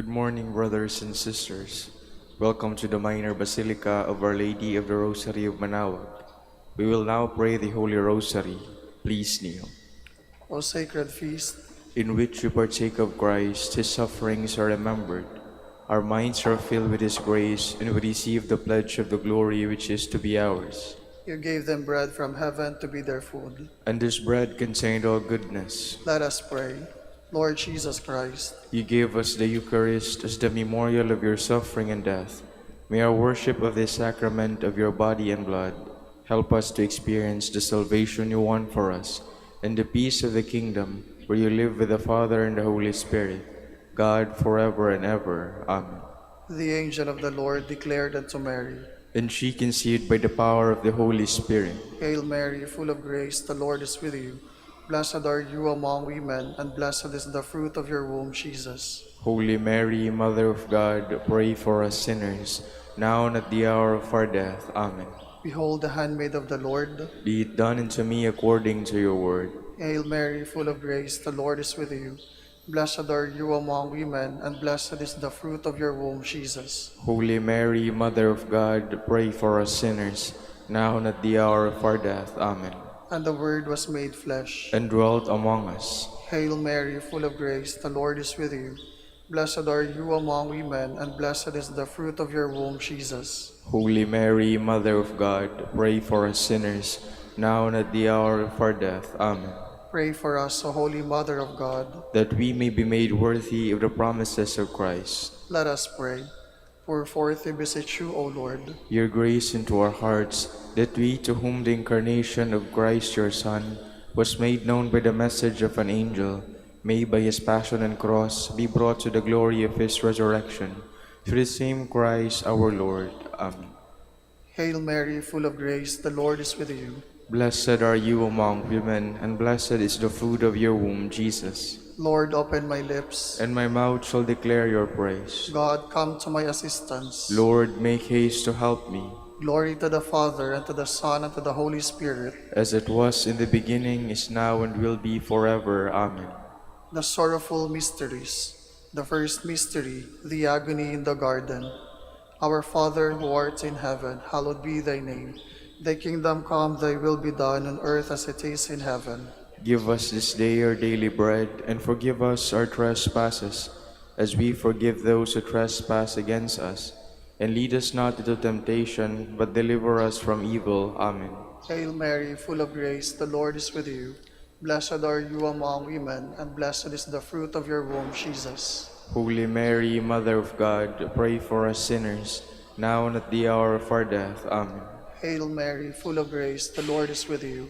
Good morning, brothers and sisters. Welcome to the Minor Basilica of Our Lady of the Rosary of Manaoag. We will now pray the Holy Rosary. Please kneel. O sacred feast, In which we partake of Christ, His sufferings are remembered. Our minds are filled with His grace, and we receive the pledge of the glory which is to be ours. you gave them bread from heaven to be their food. And this bread contained all goodness. Let us pray. Lord Jesus Christ, You gave us the Eucharist as the memorial of your suffering and death. May our worship of this sacrament of your body and blood help us to experience the salvation you won for us and the peace of the kingdom where you live with the Father and the Holy Spirit, God forever and ever. Amen. the angel of the Lord declared unto Mary, And she conceived by the power of the Holy Spirit. Hail Mary, full of grace, the Lord is with you. Blessed are you among women, and blessed is the fruit of your womb, Jesus. Holy Mary, Mother of God, pray for us sinners, now and at the hour of our death. Amen. Behold the handmaid of the Lord. Be it done unto me according to your word. Hail Mary, full of grace, the Lord is with you. Blessed are you among women, and blessed is the fruit of your womb, Jesus. Holy Mary, Mother of God, pray for us sinners, now and at the hour of our death. Amen. And the Word was made flesh, And dwelt among us. Hail Mary, full of grace, the Lord is with you. Blessed are you among women, and blessed is the fruit of your womb, Jesus. Holy Mary, Mother of God, pray for us sinners, now and at the hour of our death. Amen. Pray for us, O Holy Mother of God. That we may be made worthy of the promises of Christ. Let us pray. Pour forth we beseech you, O Lord. Your grace into our hearts, that we, to whom the incarnation of Christ your Son was made known by the message of an angel, may by his passion and cross be brought to the glory of his resurrection. Through the same Christ our Lord. Amen. Hail Mary, full of grace, the Lord is with you. Blessed are you among women, and blessed is the fruit of your womb, Jesus. Lord, open my lips. And my mouth shall declare your praise. God, come to my assistance. Lord, make haste to help me. Glory to the Father, and to the Son, and to the Holy Spirit. As it was in the beginning, is now, and will be forever. Amen. The sorrowful mysteries. The first mystery, the agony in the garden. Our Father, who art in heaven, hallowed be thy name. Thy kingdom come, thy will be done on earth as it is in heaven. Give us this day our daily bread, and forgive us our trespasses, as we forgive those who trespass against us. And lead us not into temptation, but deliver us from evil. Amen. Hail Mary, full of grace, the Lord is with you. Blessed are you among women, and blessed is the fruit of your womb, Jesus. Holy Mary, Mother of God, pray for us sinners, now and at the hour of our death. Amen. Hail Mary, full of grace, the Lord is with you.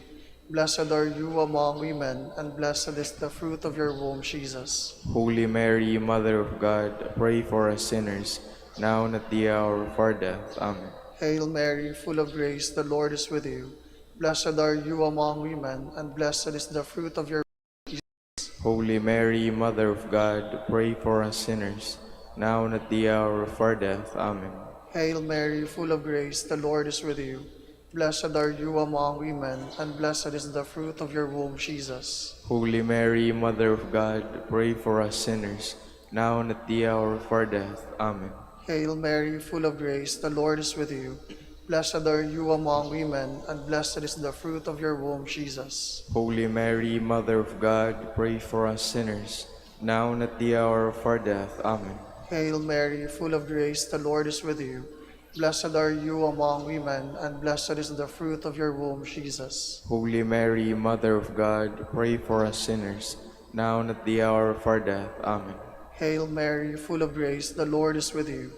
Blessed are you among women, and blessed is the fruit of your womb, Jesus. Holy Mary, Mother of God, pray for us sinners, now and at the hour of our death. Amen. Hail Mary, full of grace, the Lord is with you. Blessed are you among women, and blessed is the fruit of your womb, Jesus. Holy Mary, Mother of God, pray for us sinners, now and at the hour of our death. Amen. Hail Mary, full of grace, the Lord is with you. Blessed are you among women, and blessed is the fruit of your womb, Jesus. Holy Mary, Mother of God, pray for us sinners, now and at the hour of our death. Amen. Hail Mary, full of grace, the Lord is with you. Blessed are you among women, and blessed is the fruit of your womb, Jesus. Holy Mary, Mother of God, pray for us sinners, now and at the hour of our death. Amen. Hail Mary, full of grace, the Lord is with you. Blessed are you among women, and blessed is the fruit of your womb, Jesus. Holy Mary, Mother of God, pray for us sinners, now and at the hour of our death. Amen. Hail Mary, full of grace, the Lord is with you.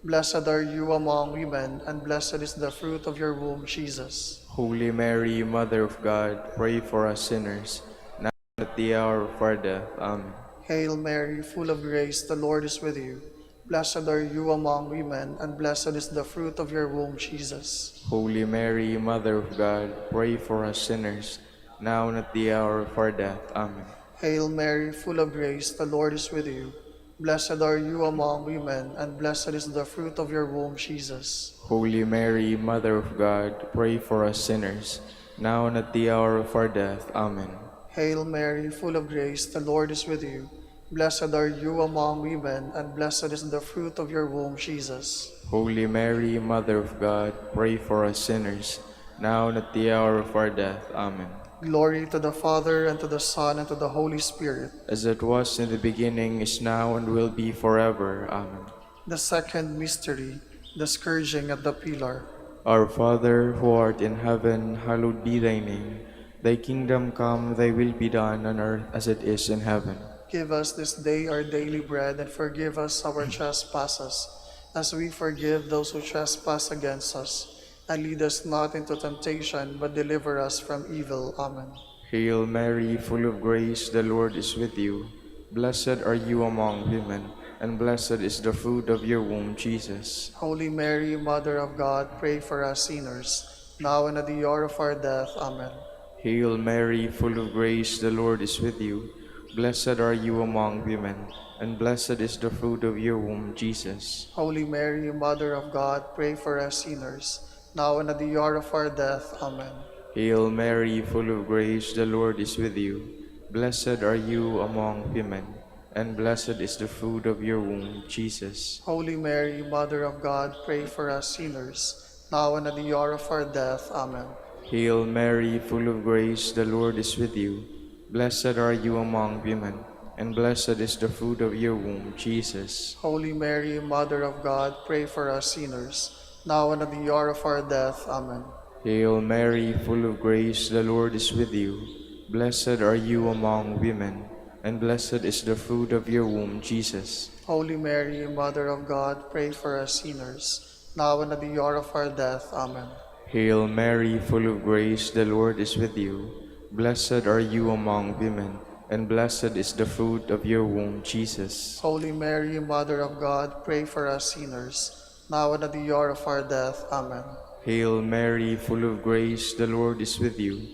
Blessed are you among women, and blessed is the fruit of your womb, Jesus. Holy Mary, Mother of God, pray for us sinners, now and at the hour of our death. Amen. Hail Mary, full of grace, the Lord is with you. Blessed are you among women, and blessed is the fruit of your womb, Jesus. Holy Mary, Mother of God, pray for us sinners, now and at the hour of our death. Amen. Hail Mary, full of grace, the Lord is with you. Blessed are you among women, and blessed is the fruit of your womb, Jesus. Holy Mary, Mother of God, pray for us sinners, now and at the hour of our death. Amen. Hail Mary, full of grace, the Lord is with you. Blessed are you among women, and blessed is the fruit of your womb, Jesus. Holy Mary, Mother of God, pray for us sinners, now and at the hour of our death. Amen. Glory to the Father, and to the Son, and to the Holy Spirit. As it was in the beginning, is now, and will be forever. Amen. The second mystery, the scourging at the pillar. Our Father, who art in heaven, hallowed be thy name. Thy kingdom come, thy will be done on earth as it is in heaven. Give us this day our daily bread, and forgive us our trespasses, as we forgive those who trespass against us. And lead us not into temptation, but deliver us from evil. Amen. Hail Mary, full of grace, the Lord is with you. Blessed are you among women, and blessed is the fruit of your womb, Jesus. Holy Mary, Mother of God, pray for us sinners, now and at the hour of our death. Amen. Hail Mary, full of grace, the Lord is with you. Blessed are you among women, and blessed is the fruit of your womb, Jesus. Holy Mary, Mother of God, pray for us sinners, now and at the hour of our death. Amen. Hail Mary, full of grace, the Lord is with you. Blessed are you among women, and blessed is the fruit of your womb, Jesus. Holy Mary, Mother of God, pray for us sinners, now and at the hour of our death. Amen. Hail Mary, full of grace, the Lord is with you. Blessed are you among women, and blessed is the fruit of your womb, Jesus. Holy Mary, Mother of God, pray for us sinners, now and at the hour of our death. Amen. Hail Mary, full of grace, the Lord is with you. Blessed are you among women, and blessed is the fruit of your womb, Jesus. Holy Mary, Mother of God, pray for us sinners, now and at the hour of our death. Amen. Hail Mary, full of grace, the Lord is with you. Blessed are you among women, and blessed is the fruit of your womb, Jesus. Holy Mary, Mother of God, pray for us sinners, now and at the hour of our death. Amen. Hail Mary, full of grace, the Lord is with you.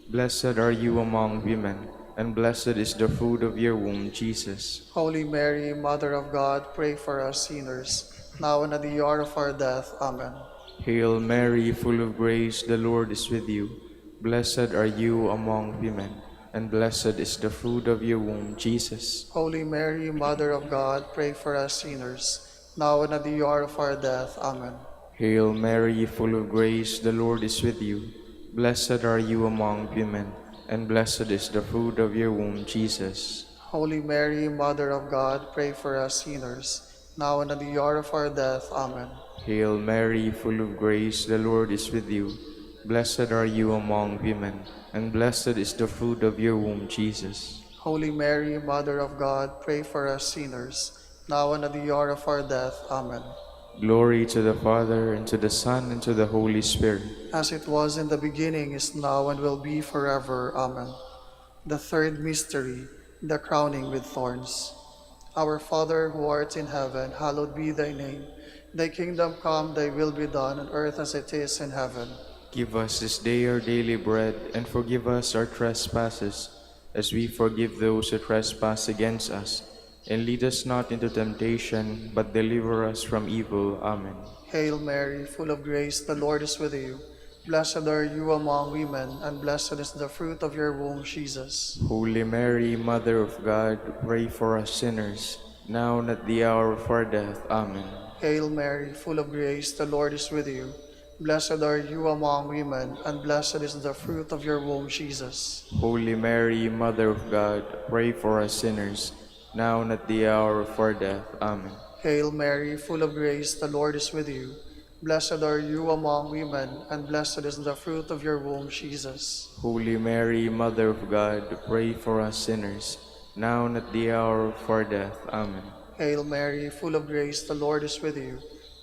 Blessed are you among women, and blessed is the fruit of your womb, Jesus. Holy Mary, Mother of God, pray for us sinners, now and at the hour of our death. Amen. Hail Mary, full of grace, the Lord is with you. Blessed are you among women, and blessed is the fruit of your womb, Jesus. Holy Mary, Mother of God, pray for us sinners, now and at the hour of our death. Amen. Hail Mary, full of grace, the Lord is with you. Blessed are you among women, and blessed is the fruit of your womb, Jesus. Holy Mary, Mother of God, pray for us sinners, now and at the hour of our death. Amen. Hail Mary, full of grace, the Lord is with you. Blessed are you among women, and blessed is the fruit of your womb, Jesus. Holy Mary, Mother of God, pray for us sinners, now and at the hour of our death. Amen. Glory to the Father, and to the Son, and to the Holy Spirit. As it was in the beginning, is now, and will be forever. Amen. The third mystery, the crowning with thorns. Our Father, who art in heaven, hallowed be thy name. Thy kingdom come, thy will be done on earth as it is in heaven. Give us this day our daily bread, and forgive us our trespasses, as we forgive those who trespass against us. And lead us not into temptation, but deliver us from evil. Amen. Hail Mary, full of grace, the Lord is with you. Blessed are you among women, and blessed is the fruit of your womb, Jesus. Holy Mary, Mother of God, pray for us sinners, now and at the hour of our death. Amen. Hail Mary, full of grace, the Lord is with you. Blessed are you among women, and blessed is the fruit of your womb, Jesus. Holy Mary, Mother of God, pray for us sinners, now and at the hour of our death. Amen. Hail Mary, full of grace, the Lord is with you. Blessed are you among women, and blessed is the fruit of your womb, Jesus. Holy Mary, Mother of God, pray for us sinners, now and at the hour of our death. Amen. Hail Mary, full of grace, the Lord is with you.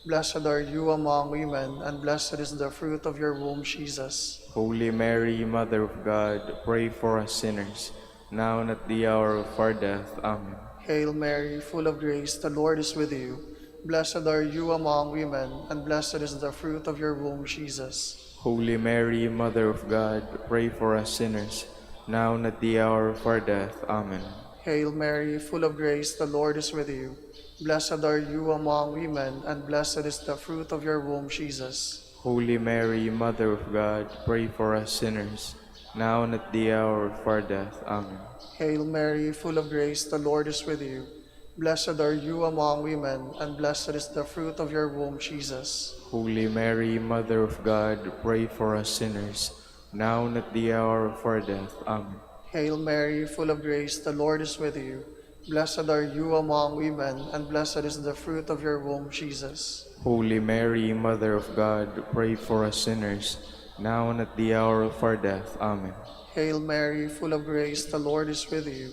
Blessed are you among women, and blessed is the fruit of your womb, Jesus. Holy Mary, Mother of God, pray for us sinners, now and at the hour of our death. Amen. Hail Mary, full of grace, the Lord is with you. Blessed are you among women, and blessed is the fruit of your womb, Jesus. Holy Mary, Mother of God, pray for us sinners, now and at the hour of our death. Amen. Hail Mary, full of grace, the Lord is with you. Blessed are you among women, and blessed is the fruit of your womb, Jesus. Holy Mary, Mother of God, pray for us sinners, now and at the hour of our death. Amen. Hail Mary, full of grace, the Lord is with you. Blessed are you among women, and blessed is the fruit of your womb, Jesus. Holy Mary, Mother of God, pray for us sinners, now and at the hour of our death. Amen. Hail Mary, full of grace, the Lord is with you. Blessed are you among women, and blessed is the fruit of your womb, Jesus. Holy Mary, Mother of God, pray for us sinners, now and at the hour of our death. Amen. Hail Mary, full of grace, the Lord is with you.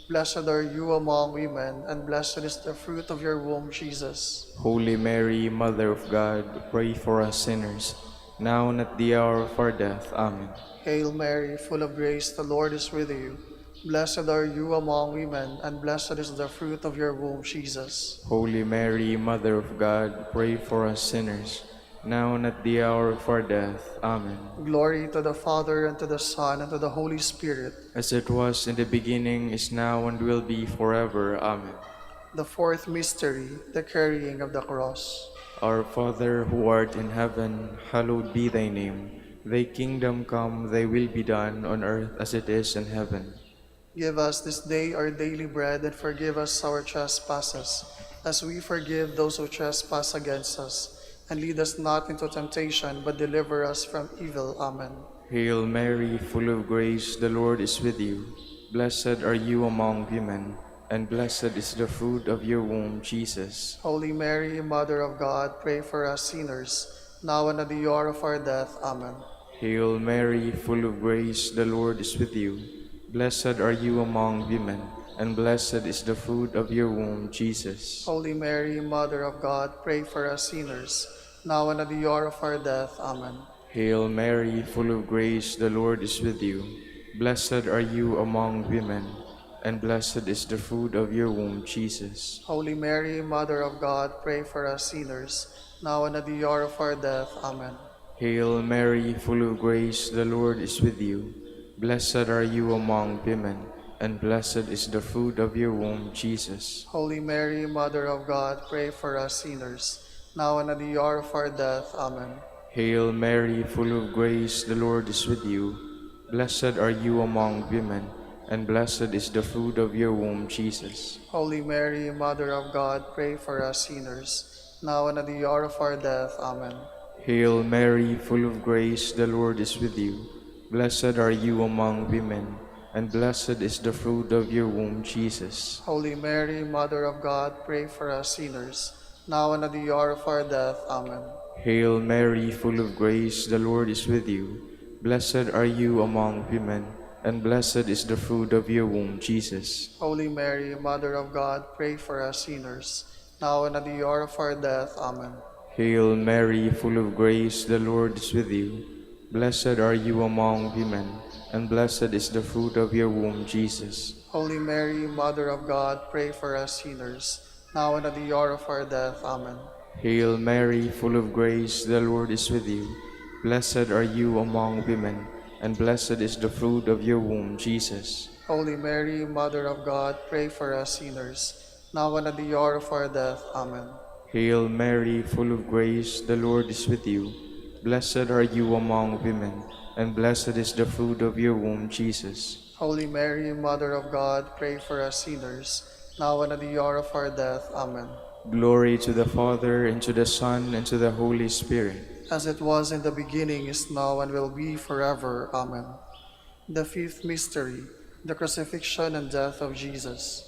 Blessed are you among women, and blessed is the fruit of your womb, Jesus. Holy Mary, Mother of God, pray for us sinners, now and at the hour of our death. Amen. Hail Mary, full of grace, the Lord is with you. Blessed are you among women, and blessed is the fruit of your womb, Jesus. Holy Mary, Mother of God, pray for us sinners, now and at the hour of our death. Amen. Glory to the Father, and to the Son, and to the Holy Spirit. As it was in the beginning, is now, and will be forever. Amen. The fourth mystery, the carrying of the cross. Our Father, who art in heaven, hallowed be thy name. Thy kingdom come, thy will be done, on earth as it is in heaven. Give us this day our daily bread, and forgive us our trespasses, as we forgive those who trespass against us. And lead us not into temptation, but deliver us from evil. Amen. Hail Mary, full of grace, the Lord is with you. Blessed are you among women, and blessed is the fruit of your womb, Jesus. Holy Mary, Mother of God, pray for us sinners, now and at the hour of our death. Amen. Hail Mary, full of grace, the Lord is with you. Blessed are you among women, and blessed is the fruit of your womb, Jesus. Holy Mary, Mother of God, pray for us sinners, now and at the hour of our death. Amen. Hail Mary, full of grace, the Lord is with you. Blessed are you among women, and blessed is the fruit of your womb, Jesus. Holy Mary, Mother of God, pray for us sinners, now and at the hour of our death. Amen. Hail Mary, full of grace, the Lord is with you. Blessed are you among women, and blessed is the fruit of your womb, Jesus. Holy Mary, Mother of God, pray for us sinners, now and at the hour of our death. Amen. Hail Mary, full of grace, the Lord is with you. Blessed are you among women, and blessed is the fruit of your womb, Jesus. Holy Mary, Mother of God, pray for us sinners, now and at the hour of our death. Amen. Hail Mary, full of grace, the Lord is with you. Blessed are you among women, and blessed is the fruit of your womb, Jesus. Holy Mary, Mother of God, pray for us sinners, now and at the hour of our death. Amen. Hail Mary, full of grace, the Lord is with you. Blessed are you among women, and blessed is the fruit of your womb, Jesus. Holy Mary, Mother of God, pray for us sinners, now and at the hour of our death. Amen. Hail Mary, full of grace, the Lord is with you. Blessed are you among women, and blessed is the fruit of your womb, Jesus. Holy Mary, Mother of God, pray for us sinners, now and at the hour of our death. Amen. Hail Mary, full of grace, the Lord is with you. Blessed are you among women, and blessed is the fruit of your womb, Jesus. Holy Mary, Mother of God, pray for us sinners, now and at the hour of our death. Amen. Hail Mary, full of grace, the Lord is with you. Blessed are you among women, and blessed is the fruit of your womb, Jesus. Holy Mary, Mother of God, pray for us sinners, now and at the hour of our death. Amen. Glory to the Father, and to the Son, and to the Holy Spirit. As it was in the beginning, is now, and will be forever. Amen. The fifth mystery, the crucifixion and death of Jesus.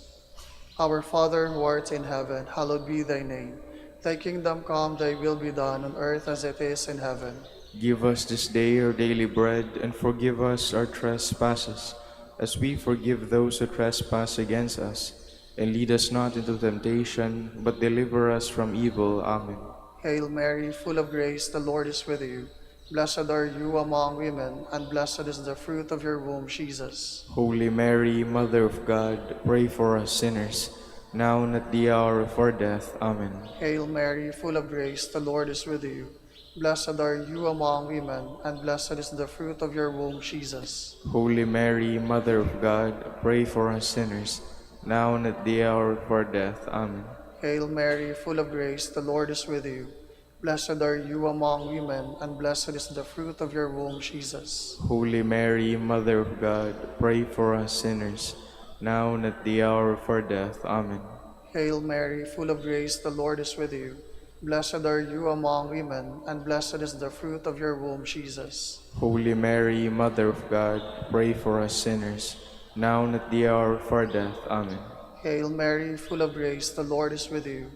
Our Father, who art in heaven, hallowed be thy name. Thy kingdom come, thy will be done, on earth as it is in heaven. Give us this day our daily bread, and forgive us our trespasses, as we forgive those who trespass against us. And lead us not into temptation, but deliver us from evil. Amen. Hail Mary, full of grace, the Lord is with you. Blessed are you among women, and blessed is the fruit of your womb, Jesus. Holy Mary, Mother of God, pray for us sinners, now and at the hour of our death. Amen. Hail Mary, full of grace, the Lord is with you. Blessed are you among women, and blessed is the fruit of your womb, Jesus. Holy Mary, Mother of God, pray for us sinners, now and at the hour of our death. Amen. Hail Mary, full of grace, the Lord is with you. Blessed are you among women, and blessed is the fruit of your womb, Jesus. Holy Mary, Mother of God, pray for us sinners, now and at the hour of our death. Amen. Hail Mary, full of grace, the Lord is with you. Blessed are you among women, and blessed is the fruit of your womb, Jesus. Holy Mary, Mother of God, pray for us sinners, now and at the hour of our death. Amen. Hail Mary, full of grace, the Lord is with you.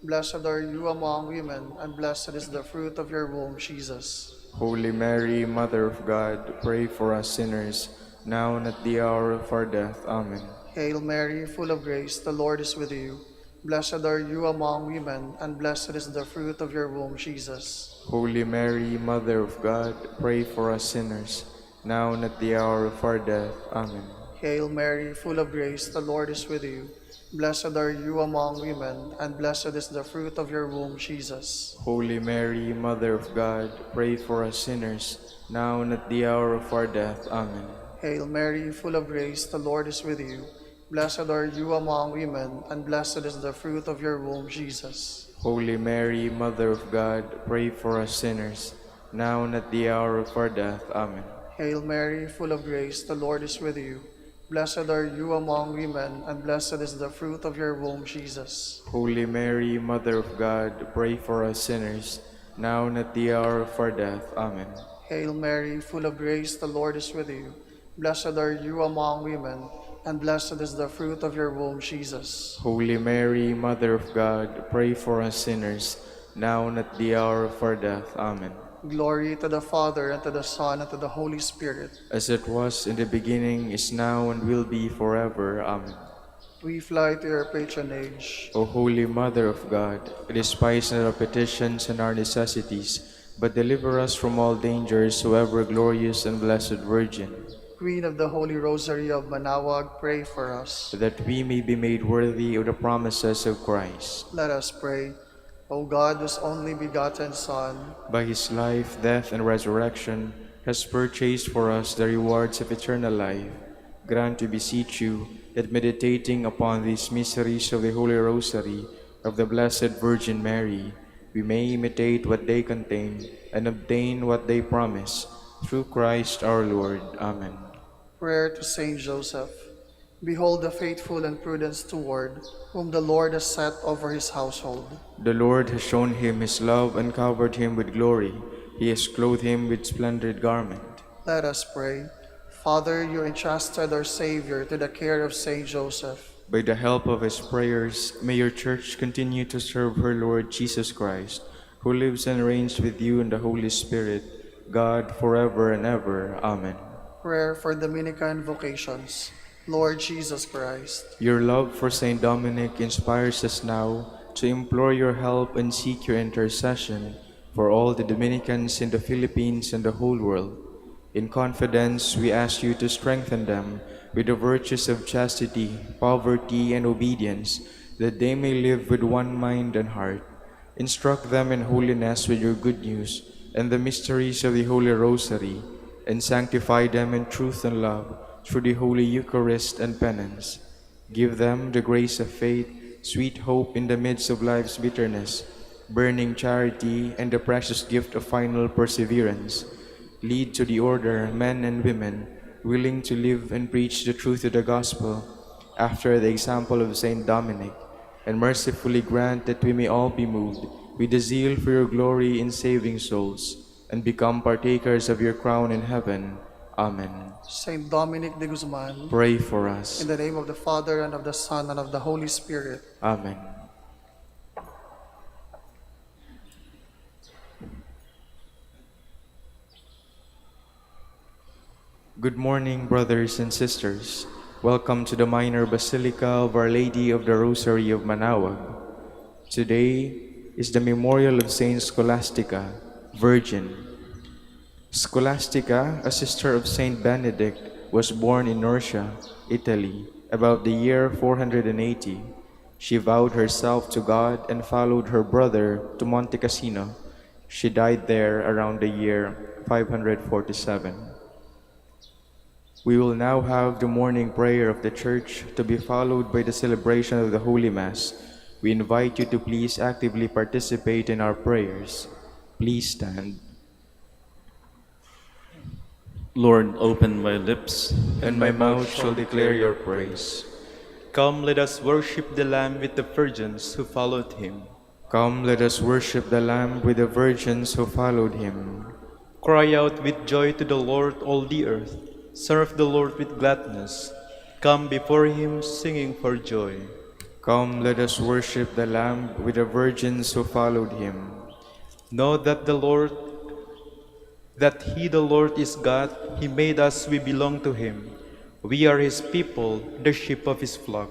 Blessed are you among women, and blessed is the fruit of your womb, Jesus. Holy Mary, Mother of God, pray for us sinners, now and at the hour of our death. Amen. Hail Mary, full of grace, the Lord is with you. Blessed are you among women, and blessed is the fruit of your womb, Jesus. Holy Mary, Mother of God, pray for us sinners, now and at the hour of our death. Amen. Hail Mary, full of grace, the Lord is with you. Blessed are you among women, and blessed is the fruit of your womb, Jesus. Holy Mary, Mother of God, pray for us sinners, now and at the hour of our death. Amen. Hail Mary, full of grace, the Lord is with you. Blessed are you among women, and blessed is the fruit of your womb, Jesus. Holy Mary, Mother of God, pray for us sinners, now and at the hour of our death. Amen. Hail Mary, full of grace, the Lord is with you. Blessed are you among women, and blessed is the fruit of your womb, Jesus. Holy Mary, Mother of God, pray for us sinners, now and at the hour of our death. Amen. Hail Mary, full of grace, the Lord is with you. Blessed are you among women, and blessed is the fruit of your womb, Jesus. Holy Mary, Mother of God, pray for us sinners, now and at the hour of our death. Amen. Glory to the Father, and to the Son, and to the Holy Spirit. As it was in the beginning, is now, and will be forever. Amen. We fly to your patronage. O Holy Mother of God, despise not our petitions and our necessities, but deliver us from all dangers, O ever glorious and blessed Virgin. Queen of the Holy Rosary of Manaoag, pray for us. That we may be made worthy of the promises of Christ. Let us pray. O God, whose only begotten Son, by his life, death, and resurrection, has purchased for us the rewards of eternal life, grant, we beseech you, that meditating upon these mysteries of the Holy Rosary of the Blessed Virgin Mary, we may imitate what they contain and obtain what they promise, through Christ our Lord. Amen. Prayer to Saint Joseph. Behold the faithful and prudent steward, whom the Lord has set over his household. The Lord has shown him his love and covered him with glory. He has clothed him with splendid garment. Let us pray. Father, you entrusted our Savior to the care of Saint Joseph. By the help of his prayers, may your church continue to serve her Lord Jesus Christ, who lives and reigns with you in the Holy Spirit, God, forever and ever. Amen. Prayer for Dominican vocations. Lord Jesus Christ, your love for Saint Dominic inspires us now to implore your help and seek your intercession for all the Dominicans in the Philippines and the whole world. In confidence, we ask you to strengthen them with the virtues of chastity, poverty, and obedience, that they may live with one mind and heart. Instruct them in holiness with your good news and the mysteries of the Holy Rosary, and sanctify them in truth and love through the Holy Eucharist and penance. Give them the grace of faith, sweet hope in the midst of life's bitterness, burning charity, and the precious gift of final perseverance. Lead to the order men and women willing to live and preach the truth of the gospel after the example of Saint Dominic, and mercifully grant that we may all be moved with the zeal for your glory in saving souls, and become partakers of your crown in heaven. Amen. Saint Dominic de Guzman, pray for us. in the name of the Father, and of the Son, and of the Holy Spirit. Amen. Good morning, brothers and sisters. Welcome to the Minor Basilica of Our Lady of the Rosary of Manaoag. Today is the memorial of Saint Scholastica, Virgin. Scholastica, a sister of Saint Benedict, was born in Norcia, Italy, about the year 480. She vowed herself to God and followed her brother to Monte Cassino. She died there around the year 547. We will now have the morning prayer of the Church, to be followed by the celebration of the Holy Mass. We invite you to please actively participate in our prayers. Please stand. Lord, open my lips, And my mouth shall declare your praise. Come, let us worship the Lamb with the virgins who followed him. Come, let us worship the Lamb with the virgins who followed him. Cry out with joy to the Lord, all the earth. Serve the Lord with gladness. Come before him singing for joy. Come, let us worship the Lamb with the virgins who followed him. Know that he the Lord is God. He made us, we belong to him. We are his people, the sheep of his flock.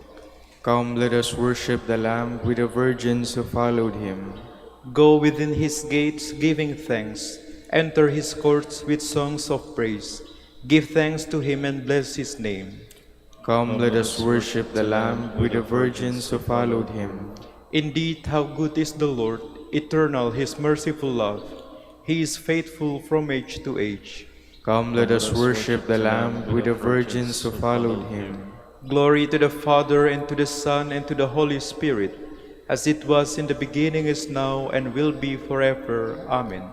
Come, let us worship the Lamb with the virgins who followed him. Go within his gates, giving thanks. Enter his courts with songs of praise. Give thanks to him and bless his name. Come, let us worship the Lamb with the virgins who followed him. Indeed, how good is the Lord, eternal his merciful love. He is faithful from age to age. Come, let us worship the Lamb with the virgins who followed him. Glory to the Father, and to the Son, and to the Holy Spirit, as it was in the beginning, is now, and will be forever. Amen.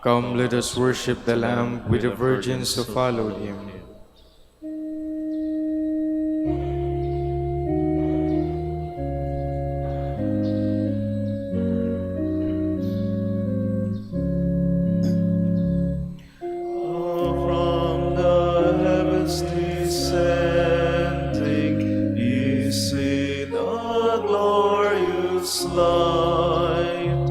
Come, let us worship the Lamb with the virgins who followed him. From the heavens descending, is in a glorious light.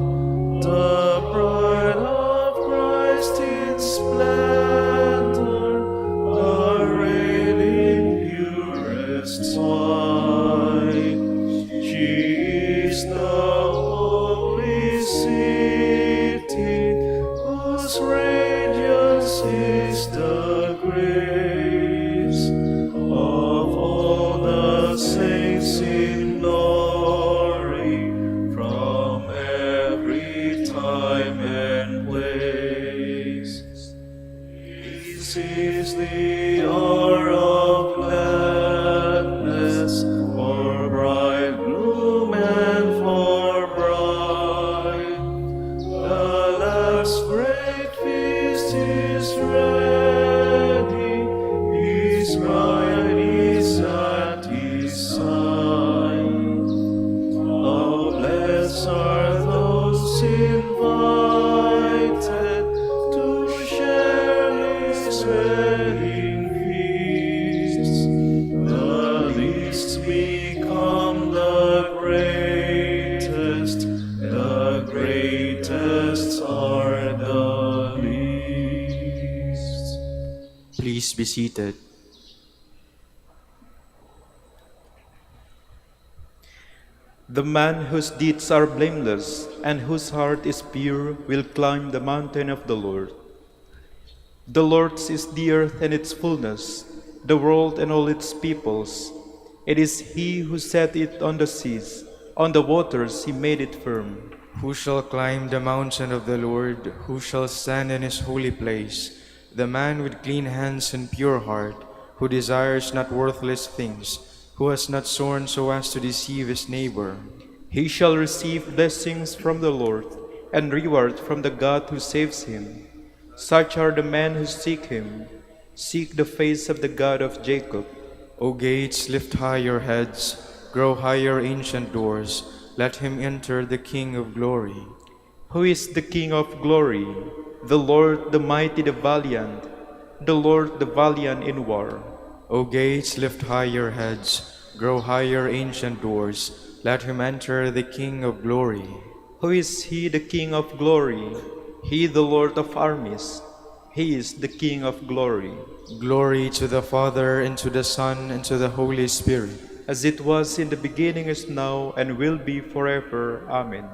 The bride of Christ in splendor, arrayed in purest white. She is the holy city, whose radiance is the grace of all the saints in glory, from every time and place. This is the hour of gladness for bridegroom and for bride. The last great feast is ready, his bride is at his side. Oh, blessed are those invited to share his wedding feast. The least become the greatest, the greatest are the least. Please be seated. The man whose deeds are blameless and whose heart is pure will climb the mountain of the Lord. The Lord's is the earth and its fullness, the world and all its peoples. It is he who set it on the seas, on the waters he made it firm. Who shall climb the mountain of the Lord? Who shall stand in his holy place? The man with clean hands and pure heart, who desires not worthless things, who has not sworn so as to deceive his neighbor. He shall receive blessings from the Lord, and reward from the God who saves him. Such are the men who seek him. Seek the face of the God of Jacob. O gates, lift high your heads, grow higher, ancient doors. Let him enter, the King of glory. Who is the King of glory? The Lord, the mighty, the valiant, the Lord, the valiant in war. O gates, lift high your heads, grow higher, ancient doors. Let him enter, the King of glory. Who is he, the King of glory? He, the Lord of armies. He is the King of glory. Glory to the Father, and to the Son, and to the Holy Spirit. As it was in the beginning, is now, and will be forever. Amen.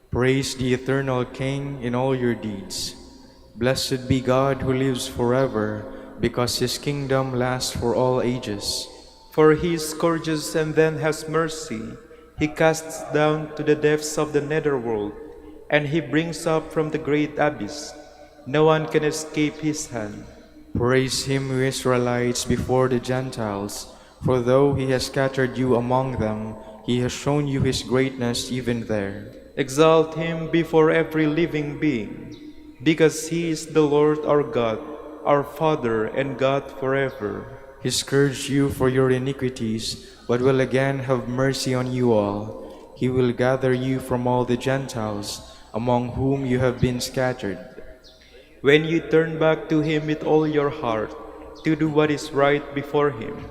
Praise the eternal King in all your deeds. Blessed be God who lives forever, because his kingdom lasts for all ages. For he scourges and then has mercy. He casts down to the depths of the netherworld, and he brings up from the great abyss. No one can escape his hand. Praise him, you Israelites, before the Gentiles. For though he has scattered you among them, he has shown you his greatness even there. Exalt him before every living being, because he is the Lord our God, our Father and God forever. He scourged you for your iniquities, but will again have mercy on you all. He will gather you from all the Gentiles, among whom you have been scattered. When you turn back to him with all your heart, to do what is right before him,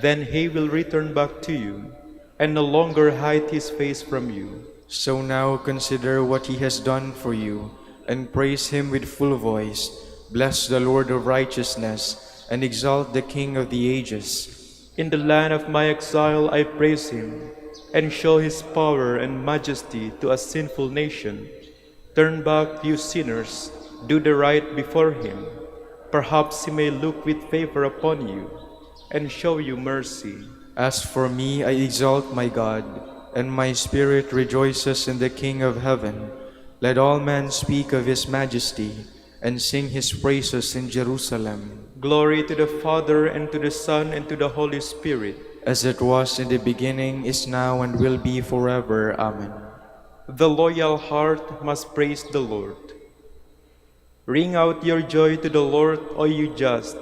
then he will return back to you, and no longer hide his face from you. So now consider what he has done for you, and praise him with full voice. Bless the Lord of righteousness, and exalt the King of the ages. In the land of my exile I praise him, and show his power and majesty to a sinful nation. Turn back, you sinners, do the right before him. Perhaps he may look with favor upon you, and show you mercy. As for me, I exalt my God, and my spirit rejoices in the King of heaven. Let all men speak of his majesty, and sing his praises in Jerusalem. Glory to the Father, and to the Son, and to the Holy Spirit. As it was in the beginning, is now, and will be forever. Amen. The loyal heart must praise the Lord. Ring out your joy to the Lord, O you just,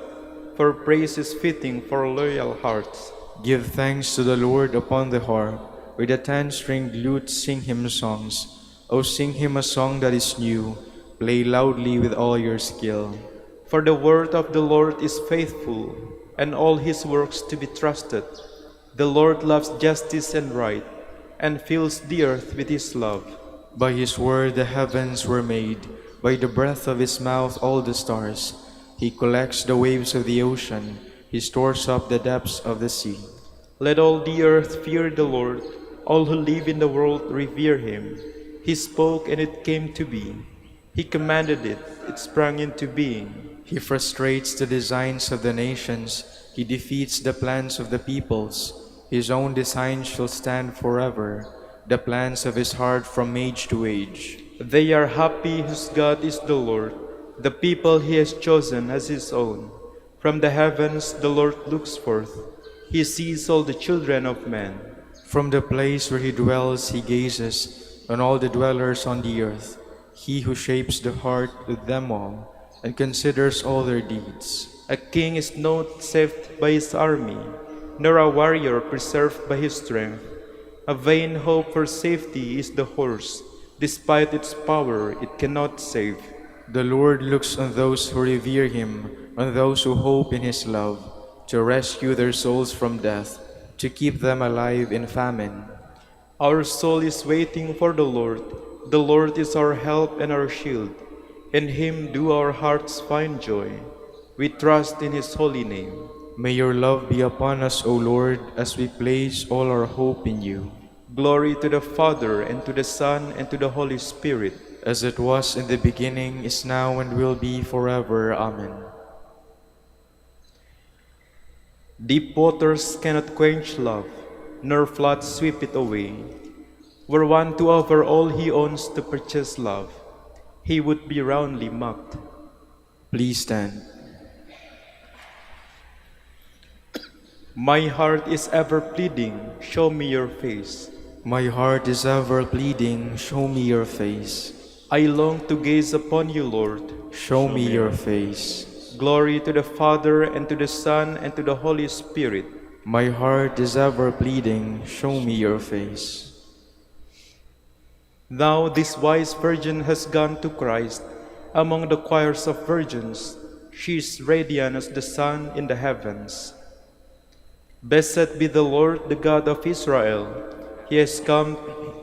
for praise is fitting for loyal hearts. Give thanks to the Lord upon the harp. With a 10-stringed lute sing him songs. O sing him a song that is new. Play loudly with all your skill. For the word of the Lord is faithful, and all his works to be trusted. The Lord loves justice and right, and fills the earth with his love. By his word the heavens were made, by the breath of his mouth all the stars. He collects the waves of the ocean, he stores up the depths of the sea. Let all the earth fear the Lord, all who live in the world revere him. He spoke and it came to be. He commanded it, it sprang into being. He frustrates the designs of the nations, he defeats the plans of the peoples. His own designs shall stand forever, the plans of his heart from age to age. They are happy whose God is the Lord, the people he has chosen as his own. From the heavens the Lord looks forth, he sees all the children of men. From the place where he dwells he gazes on all the dwellers on the earth, he who shapes the heart with them all, and considers all their deeds. A king is not saved by his army, nor a warrior preserved by his strength. A vain hope for safety is the horse. Despite its power, it cannot save. The Lord looks on those who revere him, on those who hope in his love, to rescue their souls from death, to keep them alive in famine. Our soul is waiting for the Lord. The Lord is our help and our shield. In him do our hearts find joy. We trust in his holy name. May your love be upon us, O Lord, as we place all our hope in you. Glory to the Father, and to the Son, and to the Holy Spirit. As it was in the beginning, is now, and will be forever. Amen. Deep waters cannot quench love, nor floods sweep it away. Were one to offer all he owns to purchase love, he would be roundly mocked. Please stand. My heart is ever pleading, show me your face. My heart is ever pleading, show me your face. I long to gaze upon you, Lord. Show me your face. Glory to the Father, and to the Son, and to the Holy Spirit. My heart is ever pleading, show me your face. Now this wise virgin has gone to Christ. Among the choirs of virgins, she is radiant as the sun in the heavens. Blessed be the Lord, the God of Israel. He has come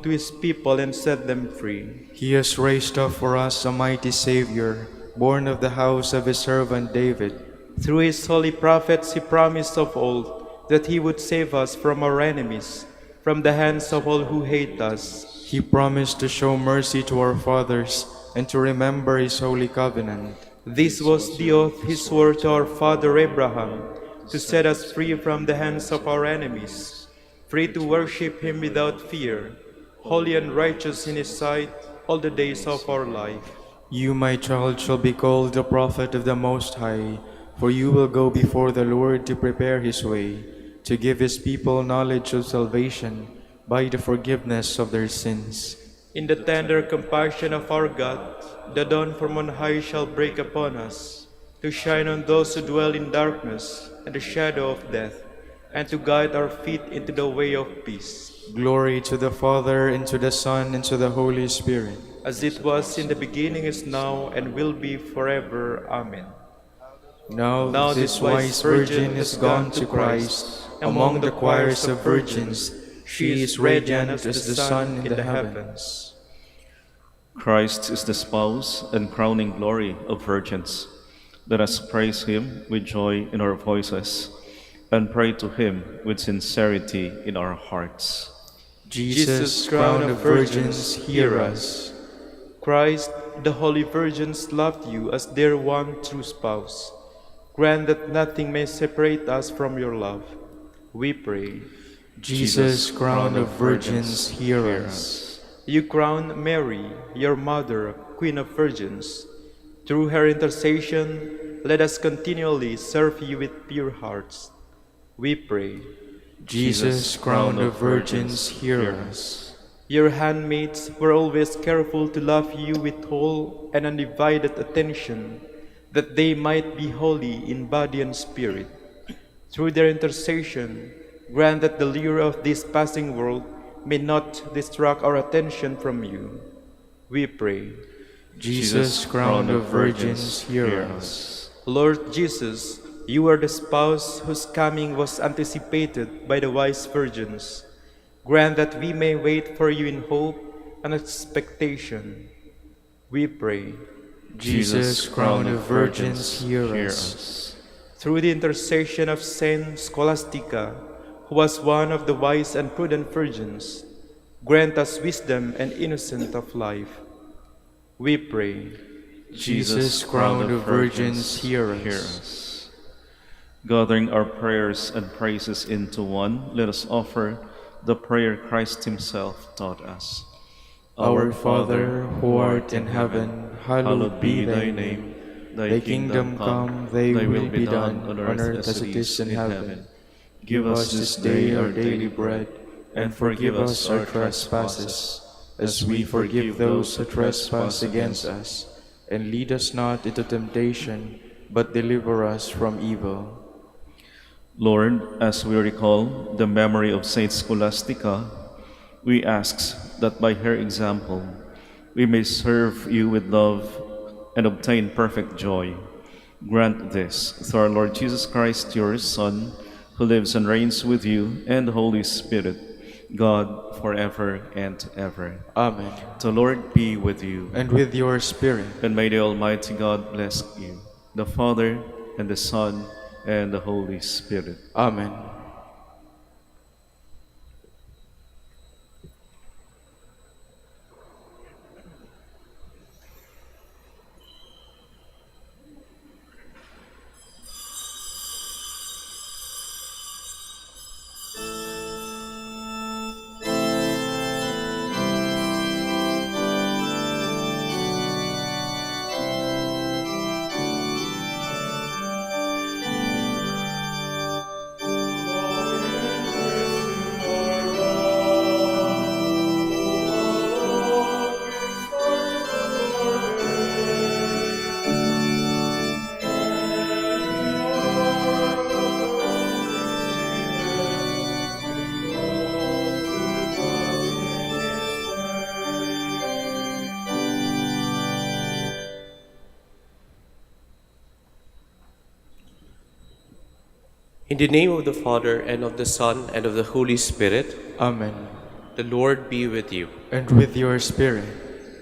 to his people and set them free. He has raised up for us a mighty Savior, born of the house of his servant David. Through his holy prophets he promised of old that he would save us from our enemies, from the hands of all who hate us. He promised to show mercy to our fathers and to remember his holy covenant. This was the oath he swore to our father Abraham, to set us free from the hands of our enemies, free to worship him without fear, holy and righteous in his sight all the days of our life. You, my child, shall be called the prophet of the Most High, for you will go before the Lord to prepare his way, to give his people knowledge of salvation by the forgiveness of their sins. In the tender compassion of our God, the dawn from on high shall break upon us, to shine on those who dwell in darkness and the shadow of death, and to guide our feet into the way of peace. Glory to the Father, and to the Son, and to the Holy Spirit. As it was in the beginning, is now, and will be forever. Amen. Now this wise virgin is gone to Christ. Among the choirs of virgins, she is radiant as the sun in the heavens. Christ is the spouse and crowning glory of virgins. Let us praise him with joy in our voices and pray to him with sincerity in our hearts. Jesus, crown of virgins, hear us. Christ, the holy virgins loved you as their one true spouse. Grant that nothing may separate us from your love. We pray. Jesus, crown of virgins, hear us. You crown Mary, your mother, Queen of Virgins. Through her intercession, let us continually serve you with pure hearts. We pray. Jesus, crown of virgins, hear us. Your handmaids were always careful to love you with whole and undivided attention, that they might be holy in body and spirit. Through their intercession, grant that the lure of this passing world may not distract our attention from you. We pray. Jesus, crown of virgins, hear us. Lord Jesus, you are the spouse whose coming was anticipated by the wise virgins. Grant that we may wait for you in hope and expectation. We pray. Jesus, crown of virgins, hear us. Through the intercession of Saint Scholastica, who was one of the wise and prudent virgins, grant us wisdom and innocence of life. We pray. Jesus, crown of virgins, hear us. Gathering our prayers and praises into one, let us offer the prayer Christ himself taught us. Our Father, who art in heaven, hallowed be thy name. Thy kingdom come, thy will be done, on earth as it is in heaven. Give us this day our daily bread, and forgive us our trespasses, as we forgive those who trespass against us. And lead us not into temptation, but deliver us from evil. Lord, as we recall the memory of Saint Scholastica, we ask that by her example, we may serve you with love and obtain perfect joy. Grant this through our Lord Jesus Christ, your Son, who lives and reigns with you and the Holy Spirit, God, forever and ever. Amen. The Lord be with you. And with your spirit. And may the Almighty God bless you, the Father, and the Son, and the Holy Spirit. Amen. In the name of the Father, and of the Son, and of the Holy Spirit. Amen. The Lord be with you. And with your spirit.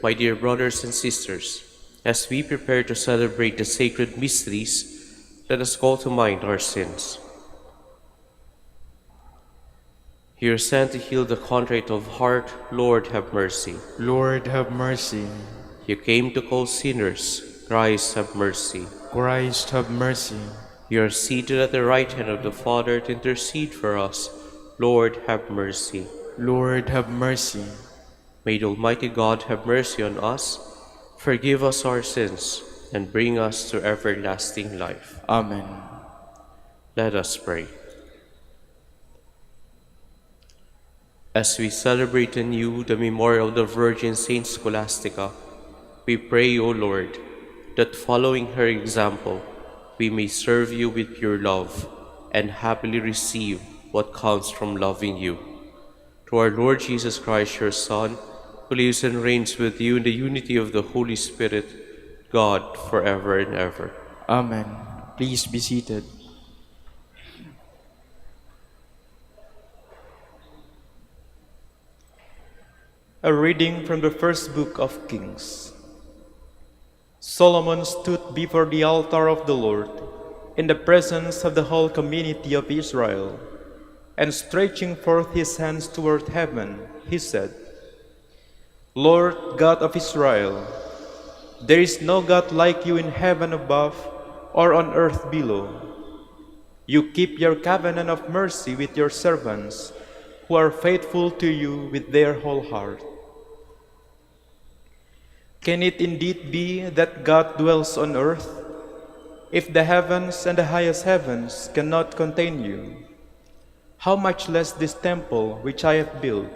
My dear brothers and sisters, as we prepare to celebrate the sacred mysteries, let us call to mind our sins. You are sent to heal the contrite of heart. Lord, have mercy. Lord, have mercy. You came to call sinners. Christ, have mercy. Christ, have mercy. You are seated at the right hand of the Father to intercede for us. Lord, have mercy. Lord, have mercy. May the Almighty God have mercy on us, forgive us our sins, and bring us to everlasting life. Amen. Let us pray. As we celebrate anew the memorial of the Virgin Saint Scholastica, we pray, O Lord, that following her example, we may serve you with pure love and happily receive what comes from loving you. Through our Lord Jesus Christ, your Son, who lives and reigns with you in the unity of the Holy Spirit, God, forever and ever. Amen. Please be seated. A reading from the first book of Kings. Solomon stood before the altar of the Lord in the presence of the whole community of Israel, and stretching forth his hands toward heaven, he said, Lord God of Israel, there is no God like you in heaven above or on earth below. You keep your covenant of mercy with your servants, who are faithful to you with their whole heart. Can it indeed be that God dwells on earth, if the heavens and the highest heavens cannot contain you? How much less this temple which I have built?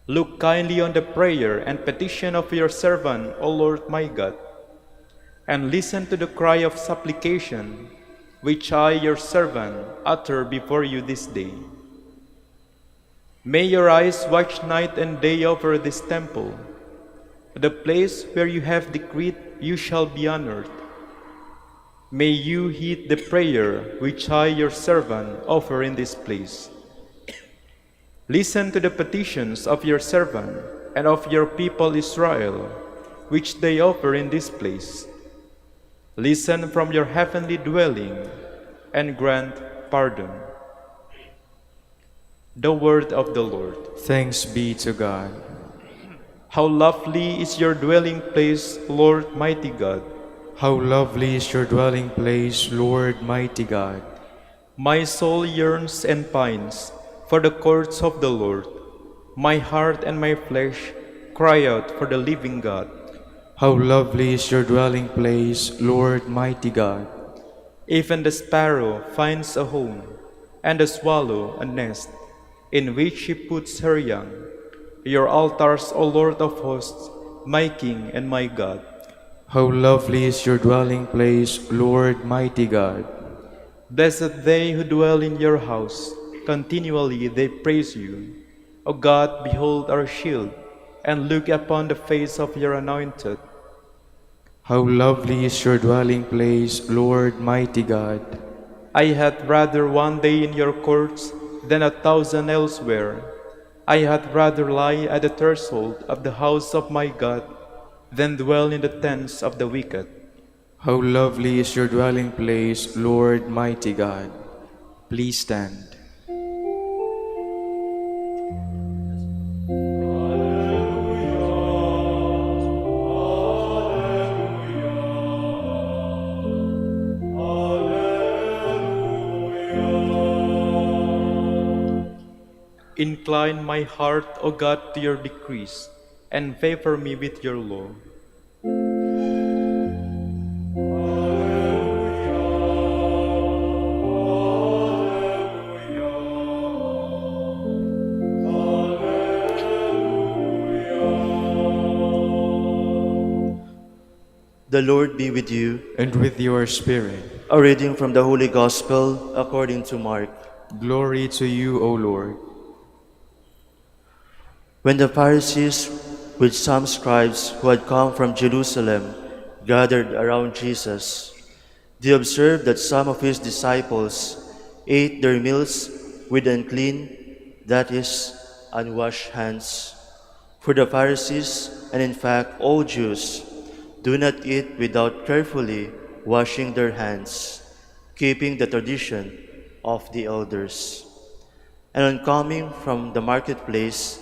Look kindly on the prayer and petition of your servant, O Lord my God, and listen to the cry of supplication which I, your servant, utter before you this day. May your eyes watch night and day over this temple, the place where you have decreed you shall be honored. May you heed the prayer which I, your servant, offer in this place. Listen to the petitions of your servant and of your people Israel, which they offer in this place. Listen from your heavenly dwelling and grant pardon. The word of the Lord. Thanks be to God. How lovely is your dwelling place, Lord mighty God. How lovely is your dwelling place, Lord mighty God. My soul yearns and pines for the courts of the Lord. My heart and my flesh cry out for the living God. How lovely is your dwelling place, Lord mighty God. Even the sparrow finds a home, and the swallow a nest, in which she puts her young. Your altars, O Lord of hosts, my King and my God. How lovely is your dwelling place, Lord mighty God. Blessed they who dwell in your house, continually they praise you. O God, behold our shield, and look upon the face of your anointed. How lovely is your dwelling place, Lord mighty God. I had rather one day in your courts than 1,000 elsewhere. I had rather lie at the threshold of the house of my God than dwell in the tents of the wicked. How lovely is your dwelling place, Lord mighty God. Please stand. Incline my heart, O God, to your decrees, and favor me with your law. The Lord be with you. And with your spirit. A reading from the Holy Gospel according to Mark. Glory to you, O Lord. When the Pharisees, with some scribes who had come from Jerusalem, gathered around Jesus, they observed that some of his disciples ate their meals with unclean, that is, unwashed hands. For the Pharisees, and in fact all Jews, do not eat without carefully washing their hands, keeping the tradition of the elders. And on coming from the marketplace,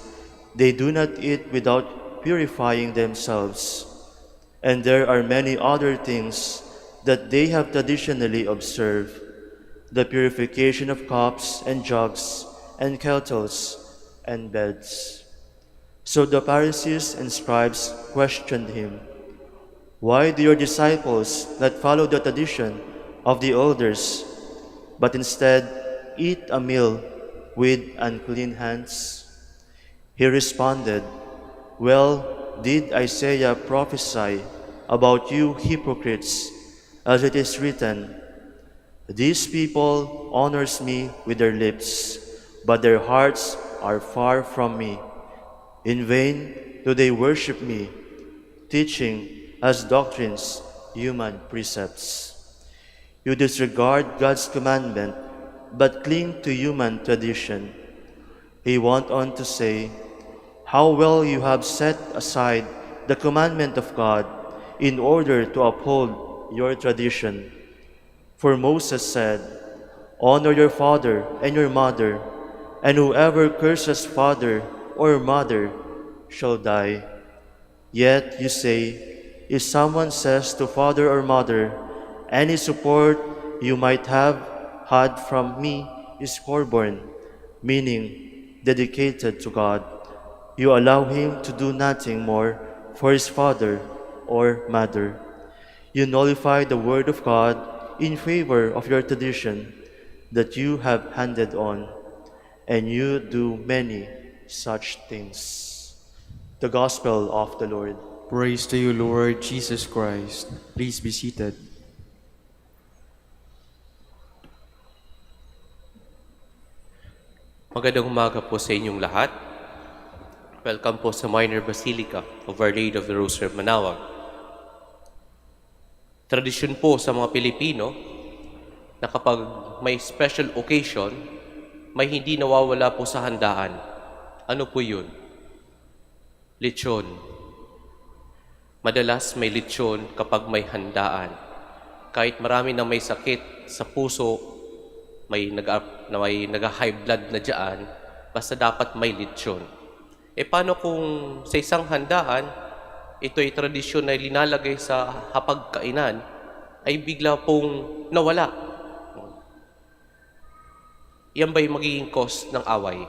they do not eat without purifying themselves. And there are many other things that they have traditionally observed: the purification of cups and jugs and kettles and beds. So the Pharisees and scribes questioned him, "Why do your disciples not follow the tradition of the elders, but instead eat a meal with unclean hands? He responded, Well, did Isaiah prophesy about you hypocrites, as it is written, These people honors me with their lips, but their hearts are far from me. In vain do they worship me, teaching as doctrines human precepts. You disregard God's commandment, but cling to human tradition. He went on to say, How well you have set aside the commandment of God in order to uphold your tradition. For Moses said, Honor your father and your mother, and whoever curses father or mother shall die. Yet you say, if someone says to father or mother, Any support you might have had from me is forborne, meaning dedicated to God, you allow him to do nothing more for his father or mother. You nullify the word of God in favor of your tradition that you have handed on, and you do many such things. The Gospel of the Lord. Praise to you, Lord Jesus Christ. Please be seated. Magandang umaga po sa inyong lahat. Welcome po sa Minor Basilica of Our Lady of the Rosary of Manaoag. Tradisyon po sa mga Pilipino na kapag may special occasion, may hindi nawawala po sa handaan. Ano po yun? Lechon. Madalas may lechon kapag may handaan. Kahit marami na may sakit sa puso, may nag-high blood na dyan, basta dapat may lechon. E paano kung sa isang handaan, ito ay tradisyon na linalagay sa hapagkainan, ay bigla pong nawala? Yan ba'y magiging cause ng away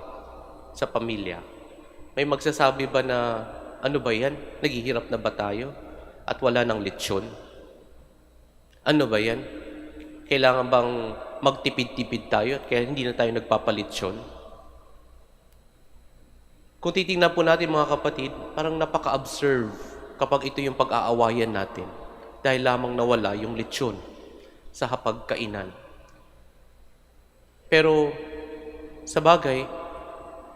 sa pamilya? May magsasabi ba na, ano ba yan? Naghihirap na ba tayo? At wala ng lechon? Ano ba yan? Kailangan bang magtipid-tipid tayo at kaya hindi na tayo nagpapalitsyon? Kung titingnan po natin mga kapatid, parang napaka-observe kapag ito yung pag-aawayan natin dahil lamang nawala yung lechon sa hapagkainan. Pero sa bagay,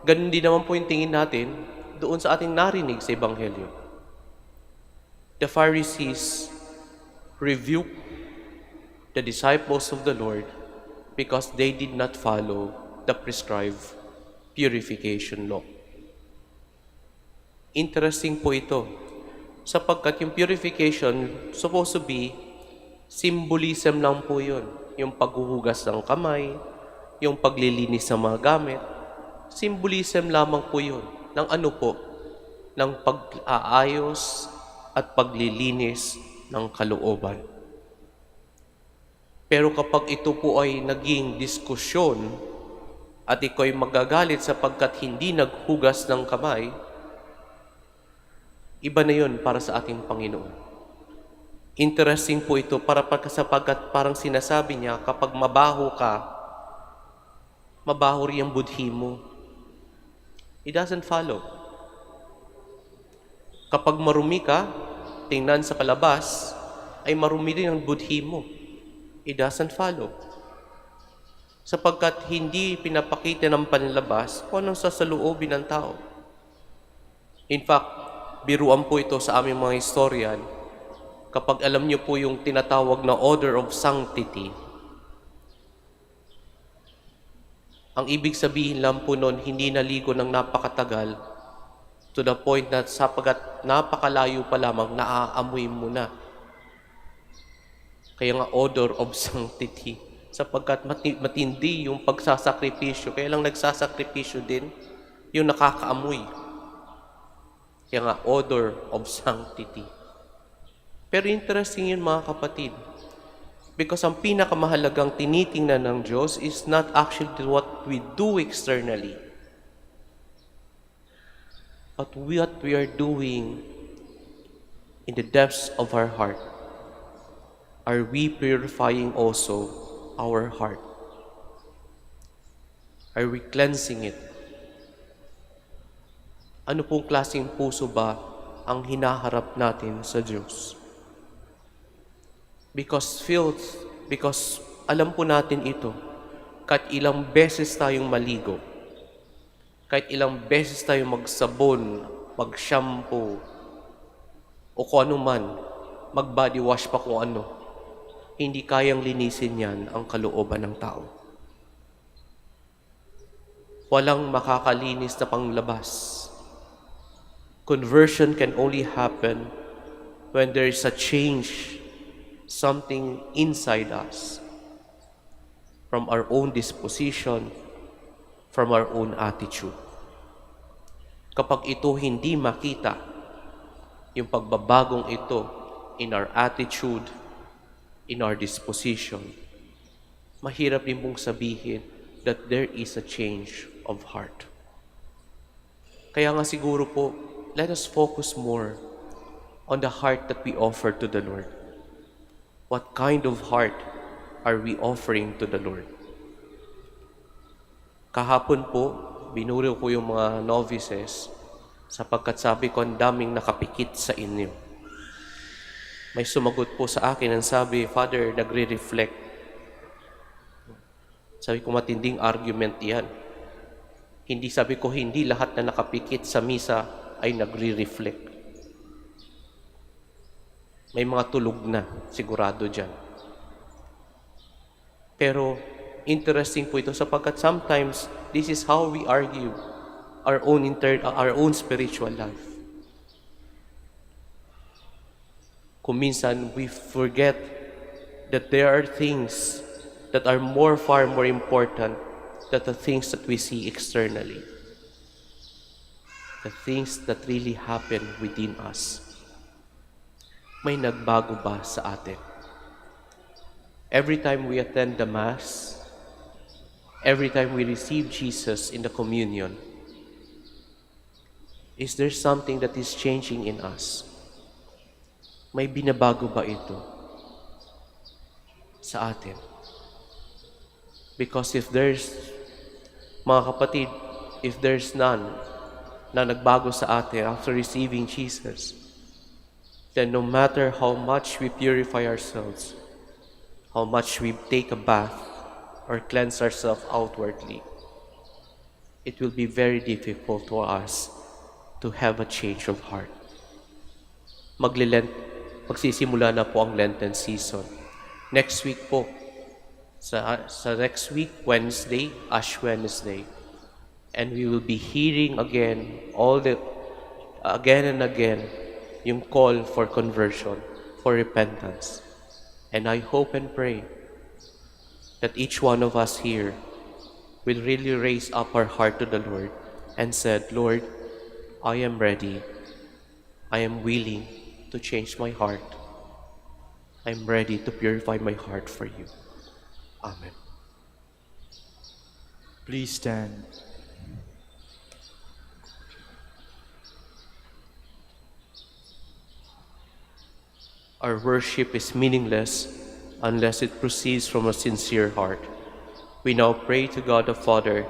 ganun din naman po yung tingin natin doon sa ating narinig sa Ebanghelyo. The Pharisees rebuked the disciples of the Lord because they did not follow the prescribed purification law. Interesting po ito, sapagkat yung purification supposed to be symbolism lang po yun. Yung paghuhugas ng kamay, yung paglilinis ng mga gamit, symbolism lamang po yun. Ng ano po? Ng pag-aayos at paglilinis ng kalooban. Pero kapag ito po ay naging diskusyon at ikaw ay magagalit sapagkat hindi naghugas ng kamay, iba na yun para sa ating Panginoon. Interesting po ito sapagkat parang sinasabi niya, kapag mabaho ka, mabaho rin ang budhi mo. It doesn't follow. Kapag marumi ka, tingnan sa palabas, ay marumi rin ang budhi mo. It doesn't follow. Sapagkat hindi pinapakita ng panlabas kung anong sasaluobin ng tao. In fact, biruan po ito sa aming mga historian kapag alam niyo po yung tinatawag na order of sanctity. Ang ibig sabihin lang po nun, hindi naligo ng napakatagal to the point na sapagkat napakalayo pa lamang, naaamoy mo na. Kaya nga order of sanctity. Sapagkat matindi yung pagsasakripisyo. Kaya lang nagsasakripisyo din yung nakakaamoy. Kaya nga order of sanctity. Pero interesting yun mga kapatid. Because ang pinakamahalagang tinitingnan ng Diyos is not actually what we do externally, but what we are doing in the depths of our heart. Are we purifying also our heart? Are we cleansing it? Ano pong klaseng puso ba ang hinaharap natin sa Diyos? Because alam po natin ito, kahit ilang beses tayong maligo, kahit ilang beses tayong magsabon, mag-shampoo, o kung ano man, mag-body wash pa kung ano, hindi kayang linisin yan ang kalooban ng tao. Walang makakalinis na panglabas. Conversion can only happen when there is a change, something inside us, from our own disposition, from our own attitude. Kapag ito hindi makita, yung pagbabagong ito in our attitude, in our disposition, mahirap din pong sabihin that there is a change of heart. Kaya nga siguro po, let us focus more on the heart that we offer to the Lord. What kind of heart are we offering to the Lord? Kahapon po, binuro ko yung mga novices sapagkat sabi ko ang daming nakapikit sa inyo. May sumagot po sa akin ang sabi, Father, nagre-reflect. Sabi ko, matinding argument yan. Sabi ko, hindi lahat na nakapikit sa misa ay nagre-reflect. May mga tulog na, sigurado dyan. Pero, interesting po ito sapagkat sometimes, this is how we argue our own spiritual life. Kung minsan, we forget that there are things that are far more important than the things that we see externally. The things that really happen within us. May nagbago ba sa atin? Every time we attend the Mass, every time we receive Jesus in the communion, is there something that is changing in us? May binabago ba ito sa atin? Because if there's, mga kapatid, if there's none na nagbago sa atin after receiving Jesus, then no matter how much we purify ourselves, how much we take a bath or cleanse ourselves outwardly, it will be very difficult for us to have a change of heart. Magsisimula na po ang Lenten season. Next week po, sa next week, Wednesday, Ash Wednesday, and we will be hearing again and again yung call for conversion, for repentance. And I hope and pray that each one of us here will really raise up our heart to the Lord and said, Lord, I am ready. I am willing to change my heart. I'm ready to purify my heart for you. Amen. Please stand. Our worship is meaningless unless it proceeds from a sincere heart. We now pray to God the Father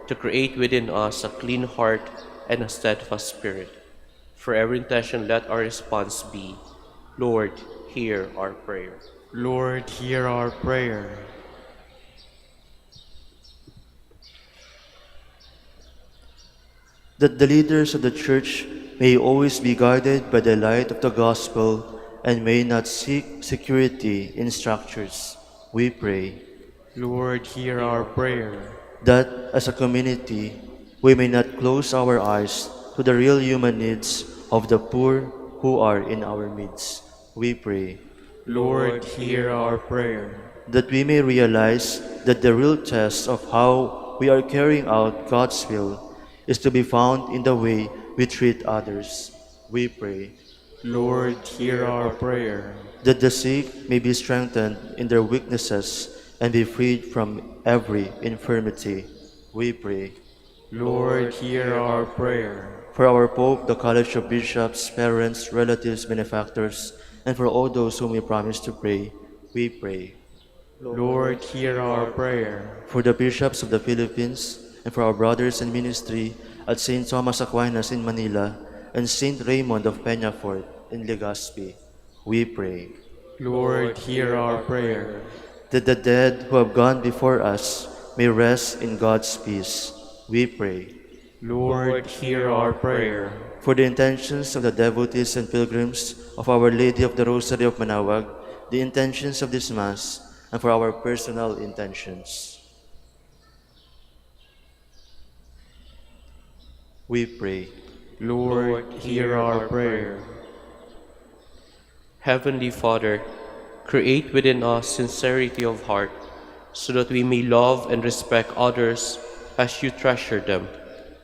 to create within us a clean heart and a steadfast spirit. For every intention, let our response be, Lord, hear our prayer. Lord, hear our prayer. That the leaders of the Church may always be guided by the light of the gospel and may not seek security in structures, we pray. Lord, hear our prayer. That as a community, we may not close our eyes to the real human needs of the poor who are in our midst, we pray. Lord, hear our prayer. That we may realize that the real test of how we are carrying out God's will is to be found in the way we treat others, we pray. Lord, hear our prayer. That the sick may be strengthened in their weaknesses and be freed from every infirmity, we pray. Lord, hear our prayer. For our Pope, the College of Bishops, parents, relatives, benefactors, and for all those whom we promise to pray, we pray. Lord, hear our prayer. For the bishops of the Philippines, and for our brothers in ministry at St. Thomas Aquinas in Manila and St. Raymond of Peñafort in Legazpi, we pray. Lord, hear our prayer. That the dead who have gone before us may rest in God's peace, we pray. Lord, hear our prayer. For the intentions of the devotees and pilgrims of Our Lady of the Rosary of Manaoag, the intentions of this Mass, and for our personal intentions, we pray. Lord, hear our prayer. Heavenly Father, create within us sincerity of heart, so that we may love and respect others as you treasure them.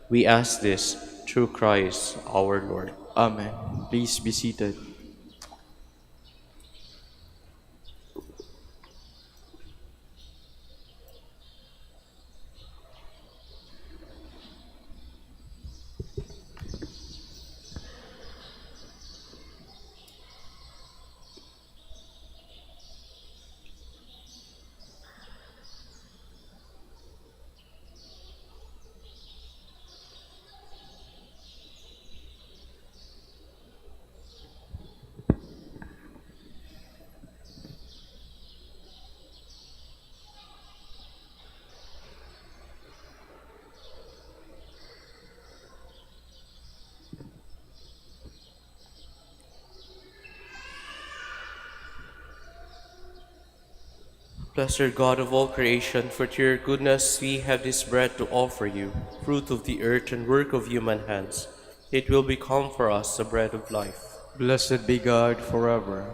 We ask this through Christ our Lord. Amen. Please be seated. Blessed God of all creation, for to your goodness we have this bread to offer you, fruit of the earth and work of human hands. It will become for us the bread of life. Blessed be God forever.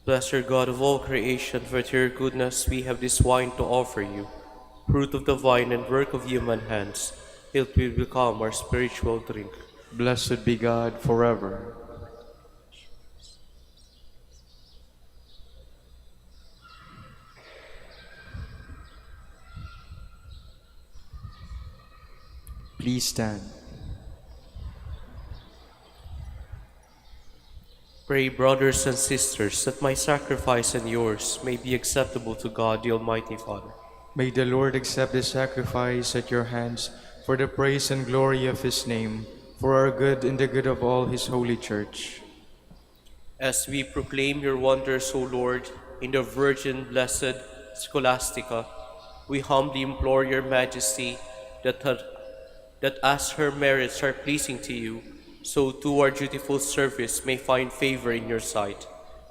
Blessed God of all creation, for to your goodness we have this wine to offer you, fruit of the vine and work of human hands. It will become our spiritual drink. Blessed be God forever. Please stand. Pray, brothers and sisters, that my sacrifice and yours may be acceptable to God, the Almighty Father. May the Lord accept the sacrifice at your hands for the praise and glory of his name, for our good and the good of all his holy church. As we proclaim your wonders, O Lord, in the Virgin Blessed Scholastica, we humbly implore your Majesty that as her merits are pleasing to you, so too our dutiful service may find favor in your sight.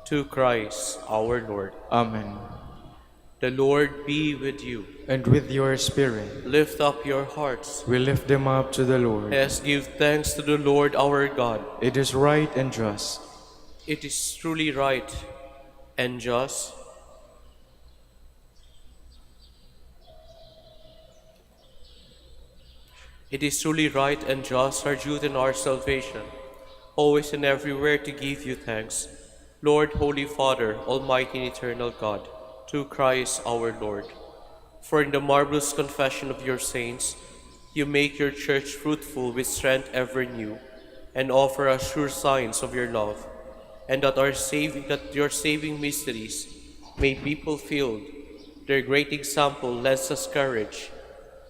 Through Christ our Lord. Amen. The Lord be with you. And with your spirit, Lift up your hearts. we lift them up to the Lord. Let us give thanks to the Lord our God. It is right and just. It is truly right and just. It is truly right and just, our duty and our salvation, always and everywhere to give you thanks, Lord, Holy Father, Almighty and Eternal God, through Christ our Lord. For in the marvelous confession of your saints, you make your church fruitful with strength ever new, and offer us sure signs of your love, and that your saving mysteries may be fulfilled. Their great example lends us courage.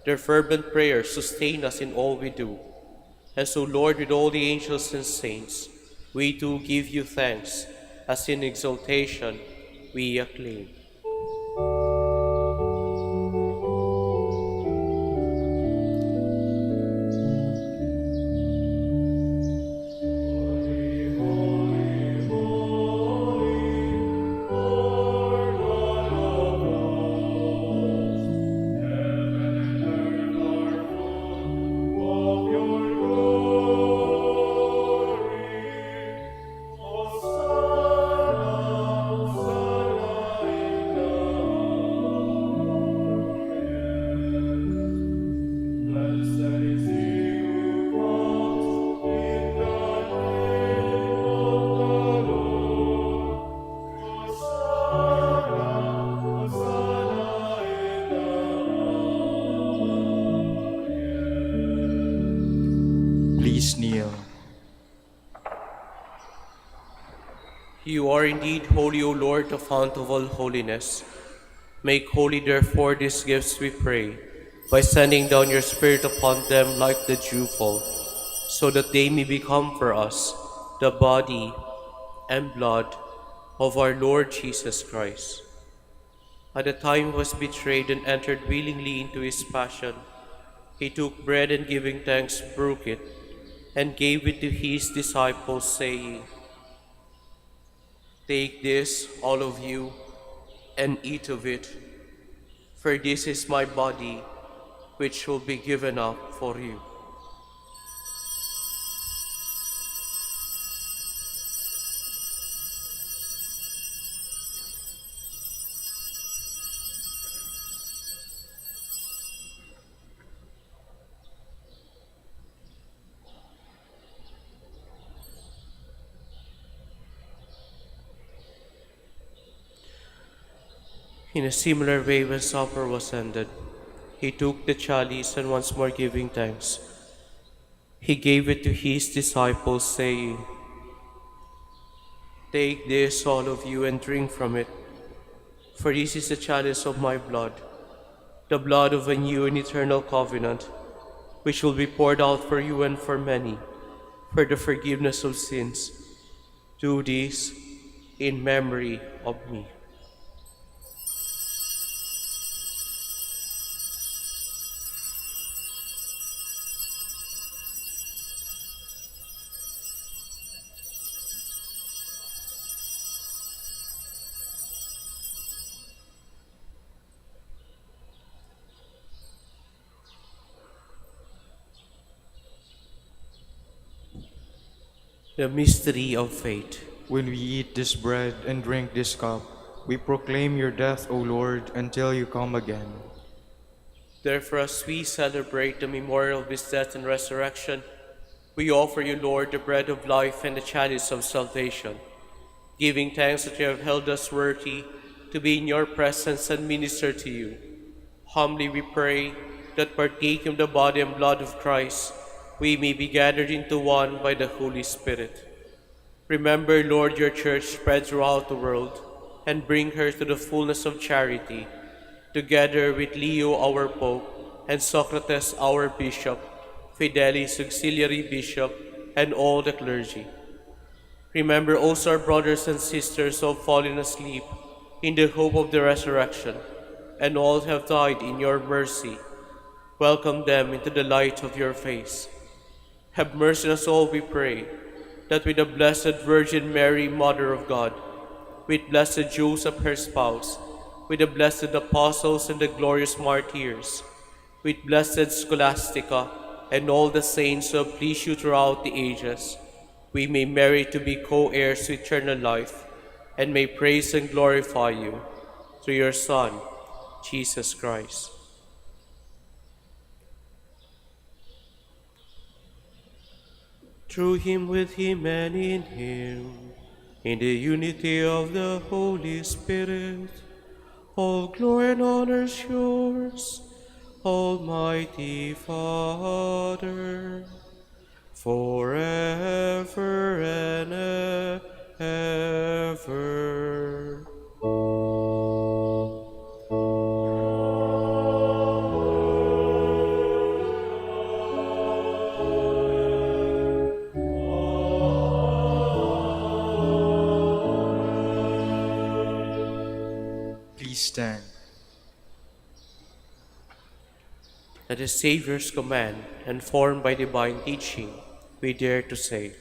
Their fervent prayers sustain us in all we do. And so, Lord, with all the angels and saints, we do give you thanks, as in exaltation we acclaim. Please kneel. You are indeed holy, O Lord, the fount of all holiness. Make holy, therefore, these gifts, we pray, by sending down your Spirit upon them like the dewfall, so that they may become for us the body and blood of our Lord Jesus Christ. At the time he was betrayed and entered willingly into his passion, he took bread and giving thanks broke it, and gave it to his disciples, saying, "Take this, all of you, and eat of it, for this is my body, which will be given up for you." In a similar way, when supper was ended, he took the chalice, and once more giving thanks, he gave it to his disciples, saying, "Take this, all of you, and drink from it, for this is the chalice of my blood, the blood of a new and eternal covenant, which will be poured out for you and for many, for the forgiveness of sins. Do this in memory of me." The mystery of faith. When we eat this bread and drink this cup, we proclaim your death, O Lord, until you come again. Therefore, as we celebrate the memorial of his death and resurrection, we offer you, Lord, the bread of life and the chalice of salvation, giving thanks that you have held us worthy to be in your presence and minister to you. Humbly we pray that, partaking of the body and blood of Christ, we may be gathered into one by the Holy Spirit. Remember, Lord, your church spread throughout the world, and bring her to the fullness of charity, together with Leo, our Pope, and Socrates, our Bishop, Fidelis, Auxiliary Bishop, and all the clergy. Remember also our brothers and sisters who have fallen asleep in the hope of the resurrection, and all who have died in your mercy. Welcome them into the light of your face. Have mercy on us all, we pray, that with the Blessed Virgin Mary, Mother of God, with blessed Joseph, her spouse, with the blessed apostles and the glorious martyrs, with blessed Scholastica, and all the saints who have pleased you throughout the ages, we may merit to be co-heirs to eternal life, and may praise and glorify you through your Son, Jesus Christ. Through him, with him, and in him, in the unity of the Holy Spirit, all glory and honor is yours, Almighty Father, forever and ever. Please stand. At the Savior's command, and formed by divine teaching, we dare to say,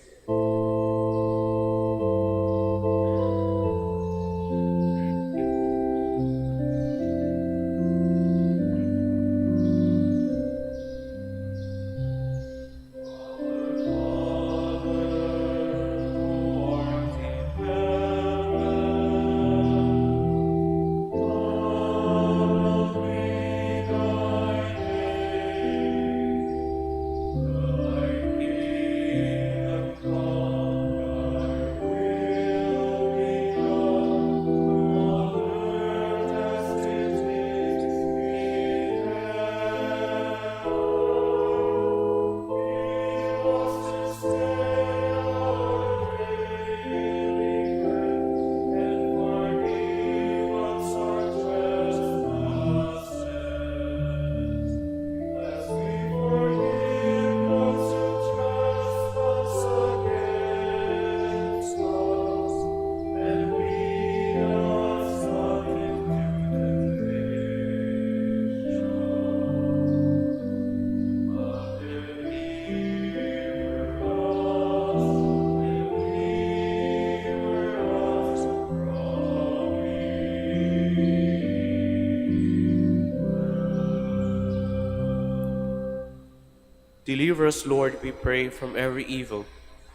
Deliver us, Lord, we pray, from every evil.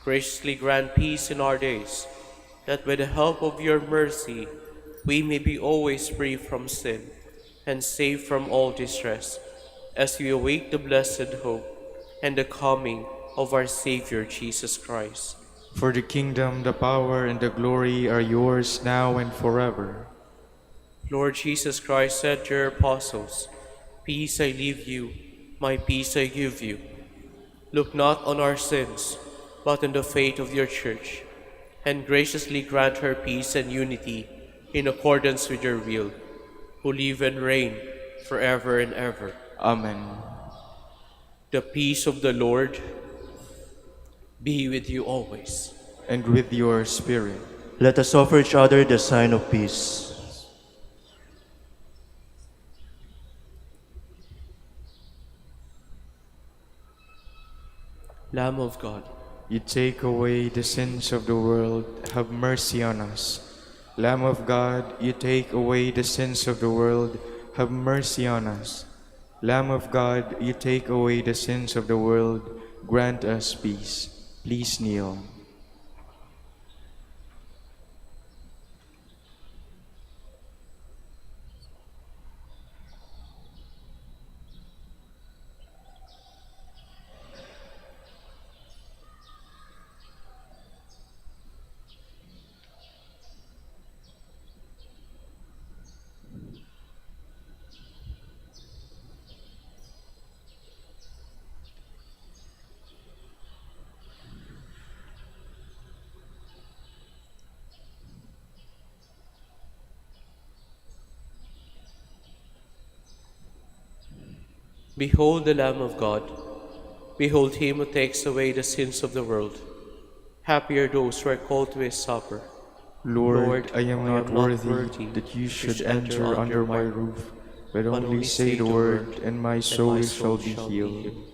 Graciously grant peace in our days, that by the help of your mercy we may be always free from sin and safe from all distress, as we await the blessed hope and the coming of our Savior Jesus Christ. For the kingdom, the power, and the glory are yours now and forever. Lord Jesus Christ said to your apostles, "Peace I leave you, my peace I give you. Look not on our sins, but on the faith of your church, and graciously grant her peace and unity in accordance with your will, who live and reign forever and ever." Amen. The peace of the Lord be with you always. And with your spirit. Let us offer each other the sign of peace. Lamb of God, You take away the sins of the world, have mercy on us. Lamb of God, you take away the sins of the world, have mercy on us. Lamb of God, you take away the sins of the world, grant us peace. Please kneel. behold the Lamb of God. Behold him who takes away the sins of the world. Happy are those who are called to his supper. Lord, I am not worthy worthy that you should enter under my roof, but only say the word, and my soul shall be healed.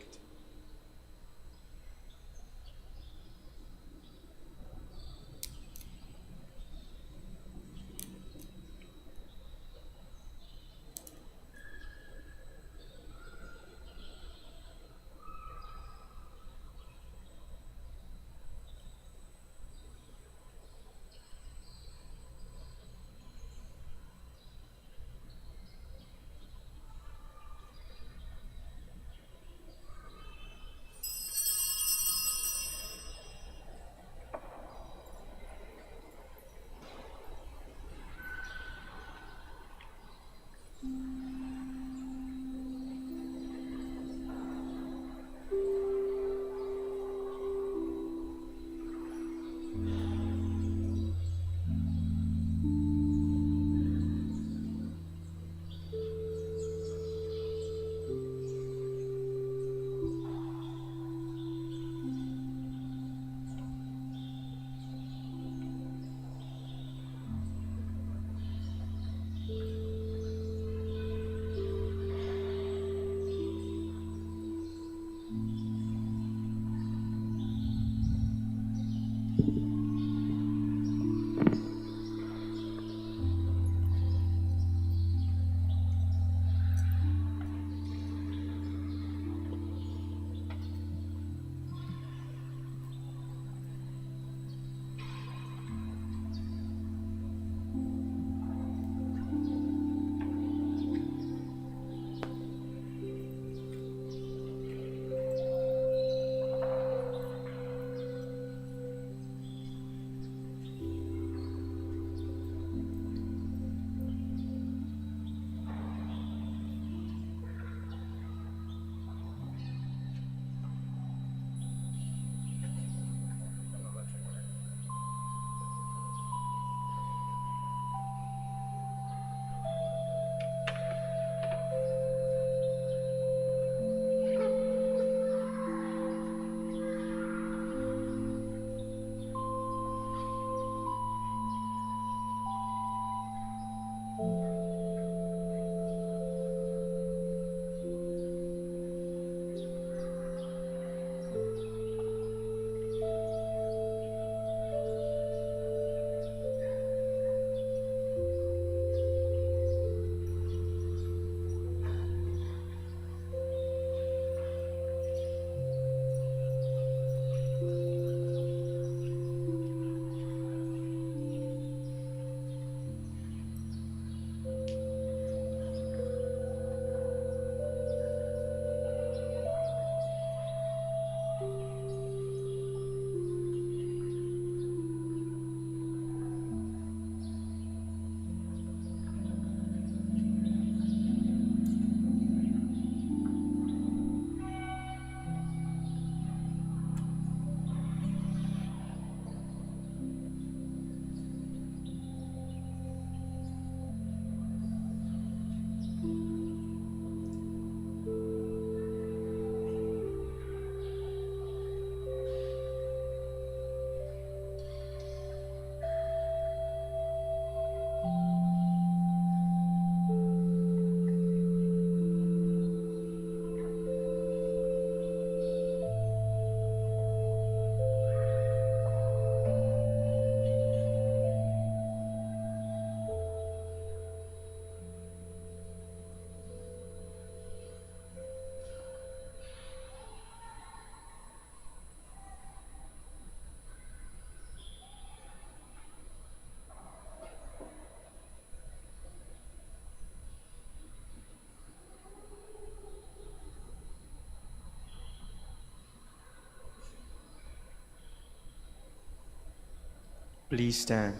Please stand.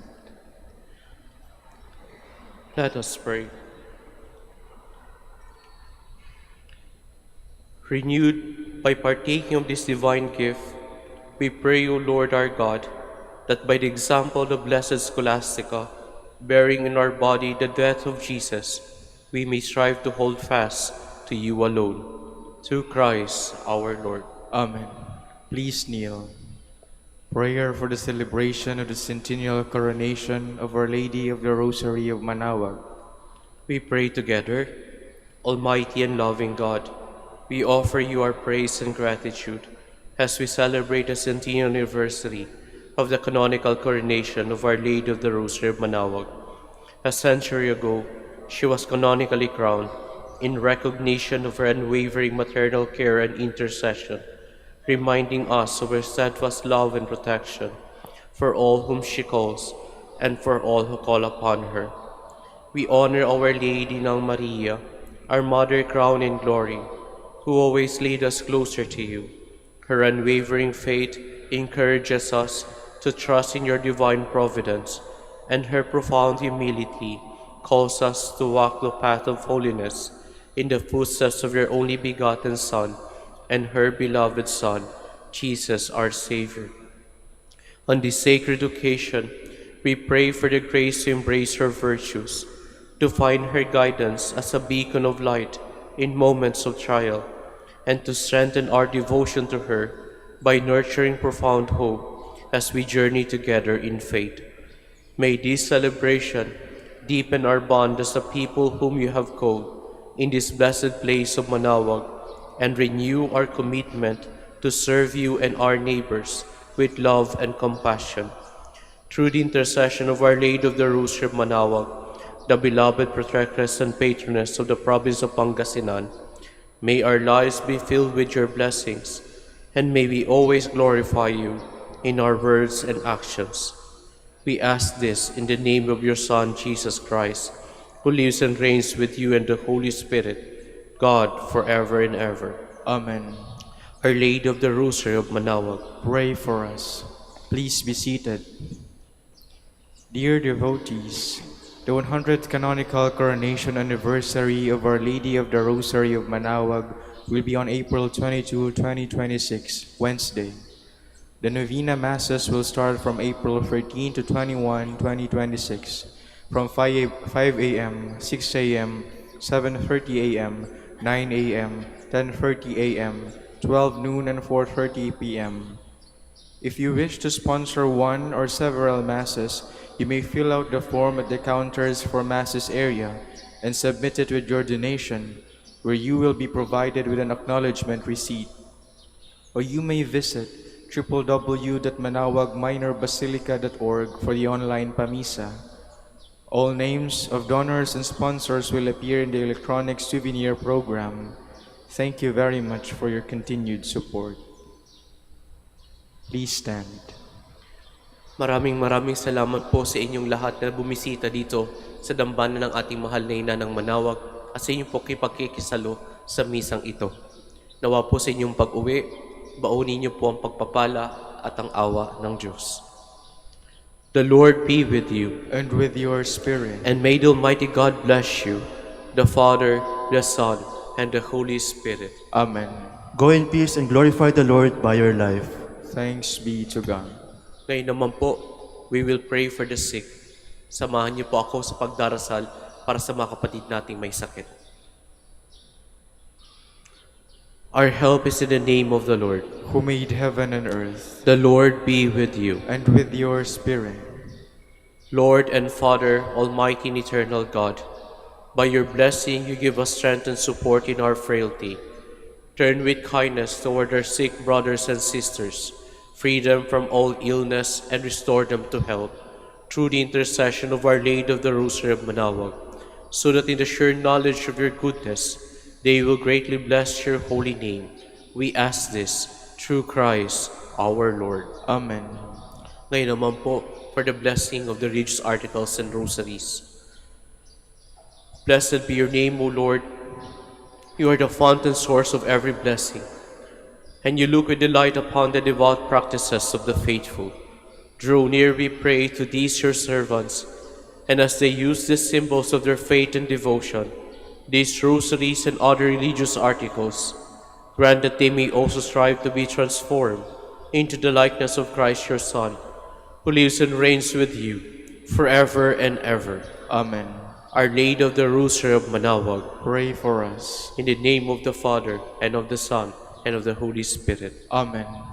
Let us pray. Renewed by partaking of this divine gift, we pray, O Lord our God, that by the example of Blessed Scholastica, bearing in our body the death of Jesus, we may strive to hold fast to you alone. Through Christ our Lord. Amen. Please kneel. Prayer for the celebration of the centennial coronation of Our Lady of the Rosary of Manaoag. We pray together. Almighty and loving God, we offer you our praise and gratitude as we celebrate the centennial anniversary of the canonical coronation of Our Lady of the Rosary of Manaoag. A century ago, she was canonically crowned in recognition of her unwavering maternal care and intercession, reminding us of her steadfast love and protection for all whom she calls and for all who call upon her. We honor Our Lady Ng Maria, our Mother crowned in glory, who always lead us closer to you. Her unwavering faith encourages us to trust in your divine providence, and her profound humility calls us to walk the path of holiness in the footsteps of your only begotten Son and her beloved Son, Jesus our Savior. On this sacred occasion, we pray for the grace to embrace her virtues, to find her guidance as a beacon of light in moments of trial, and to strengthen our devotion to her by nurturing profound hope as we journey together in faith. May this celebration deepen our bond as a people whom you have called in this blessed place of Manaoag, and renew our commitment to serve you and our neighbors with love and compassion. Through the intercession of Our Lady of the Rosary of Manaoag, the beloved protectress and patroness of the province of Pangasinan, may our lives be filled with your blessings, and may we always glorify you in our words and actions. We ask this in the name of your Son, Jesus Christ, who lives and reigns with you and the Holy Spirit, God, forever and ever. Amen. Our Lady of the Rosary of Manaoag, Pray for us. Please be seated. Dear devotees, the 100th canonical coronation anniversary of Our Lady of the Rosary of Manaoag will be on April 22, 2026, Wednesday. The Novena Masses will start from April 13 to 21, 2026, from 5 a.m., 6 a.m., 7:30 a.m., 9 a.m., 10:30 a.m., 12 noon, and 4:30 p.m. If you wish to sponsor one or several Masses, you may fill out the form at the counters for Masses area and submit it with your donation, where you will be provided with an acknowledgement receipt. Or you may visit www.manaoagminorbasilica.org for the online Pamisa. All names of donors and sponsors will appear in the electronic souvenir program. Thank you very much for your continued support. Please stand. maraming salamat po sa inyong lahat na bumisita dito sa dambana ng ating mahal na ina ng Manaoag at sa inyong pagkikisalo sa misang ito. Nawa po sa inyong pag-uwi, baunin niyo po ang pagpapala at ang awa ng Diyos. The Lord be with you, And with your spirit. and may the Almighty God bless you, the Father, the Son, and the Holy Spirit. Amen. Go in peace and glorify the Lord by your life. Thanks be to God. Ngayon naman po, we will pray for the sick. Samahan niyo po ako sa pagdarasal para sa mga kapatid nating may sakit. Our help is in the name of the Lord. Who made heaven and earth, The Lord be with you. and with your spirit. Lord and Father, Almighty and eternal God, by your blessing you give us strength and support in our frailty. Turn with kindness toward our sick brothers and sisters, free them from all illness, and restore them to health, through the intercession of Our Lady of the Rosary of Manaoag, so that in the sure knowledge of your goodness, they will greatly bless your holy name. We ask this through Christ our Lord. Amen. Ngayon naman po, for the blessing of the religious articles and rosaries. Blessed be your name, O Lord. You are the fount and source of every blessing, and you look with delight upon the devout practices of the faithful. Draw near, we pray, to these your servants, and as they use the symbols of their faith and devotion, these rosaries and other religious articles, grant that they may also strive to be transformed into the likeness of Christ your Son, who lives and reigns with you forever and ever. Amen. Our Lady of the Rosary of Manaoag, Pray for us. in the name of the Father, and of the Son, and of the Holy Spirit. Amen.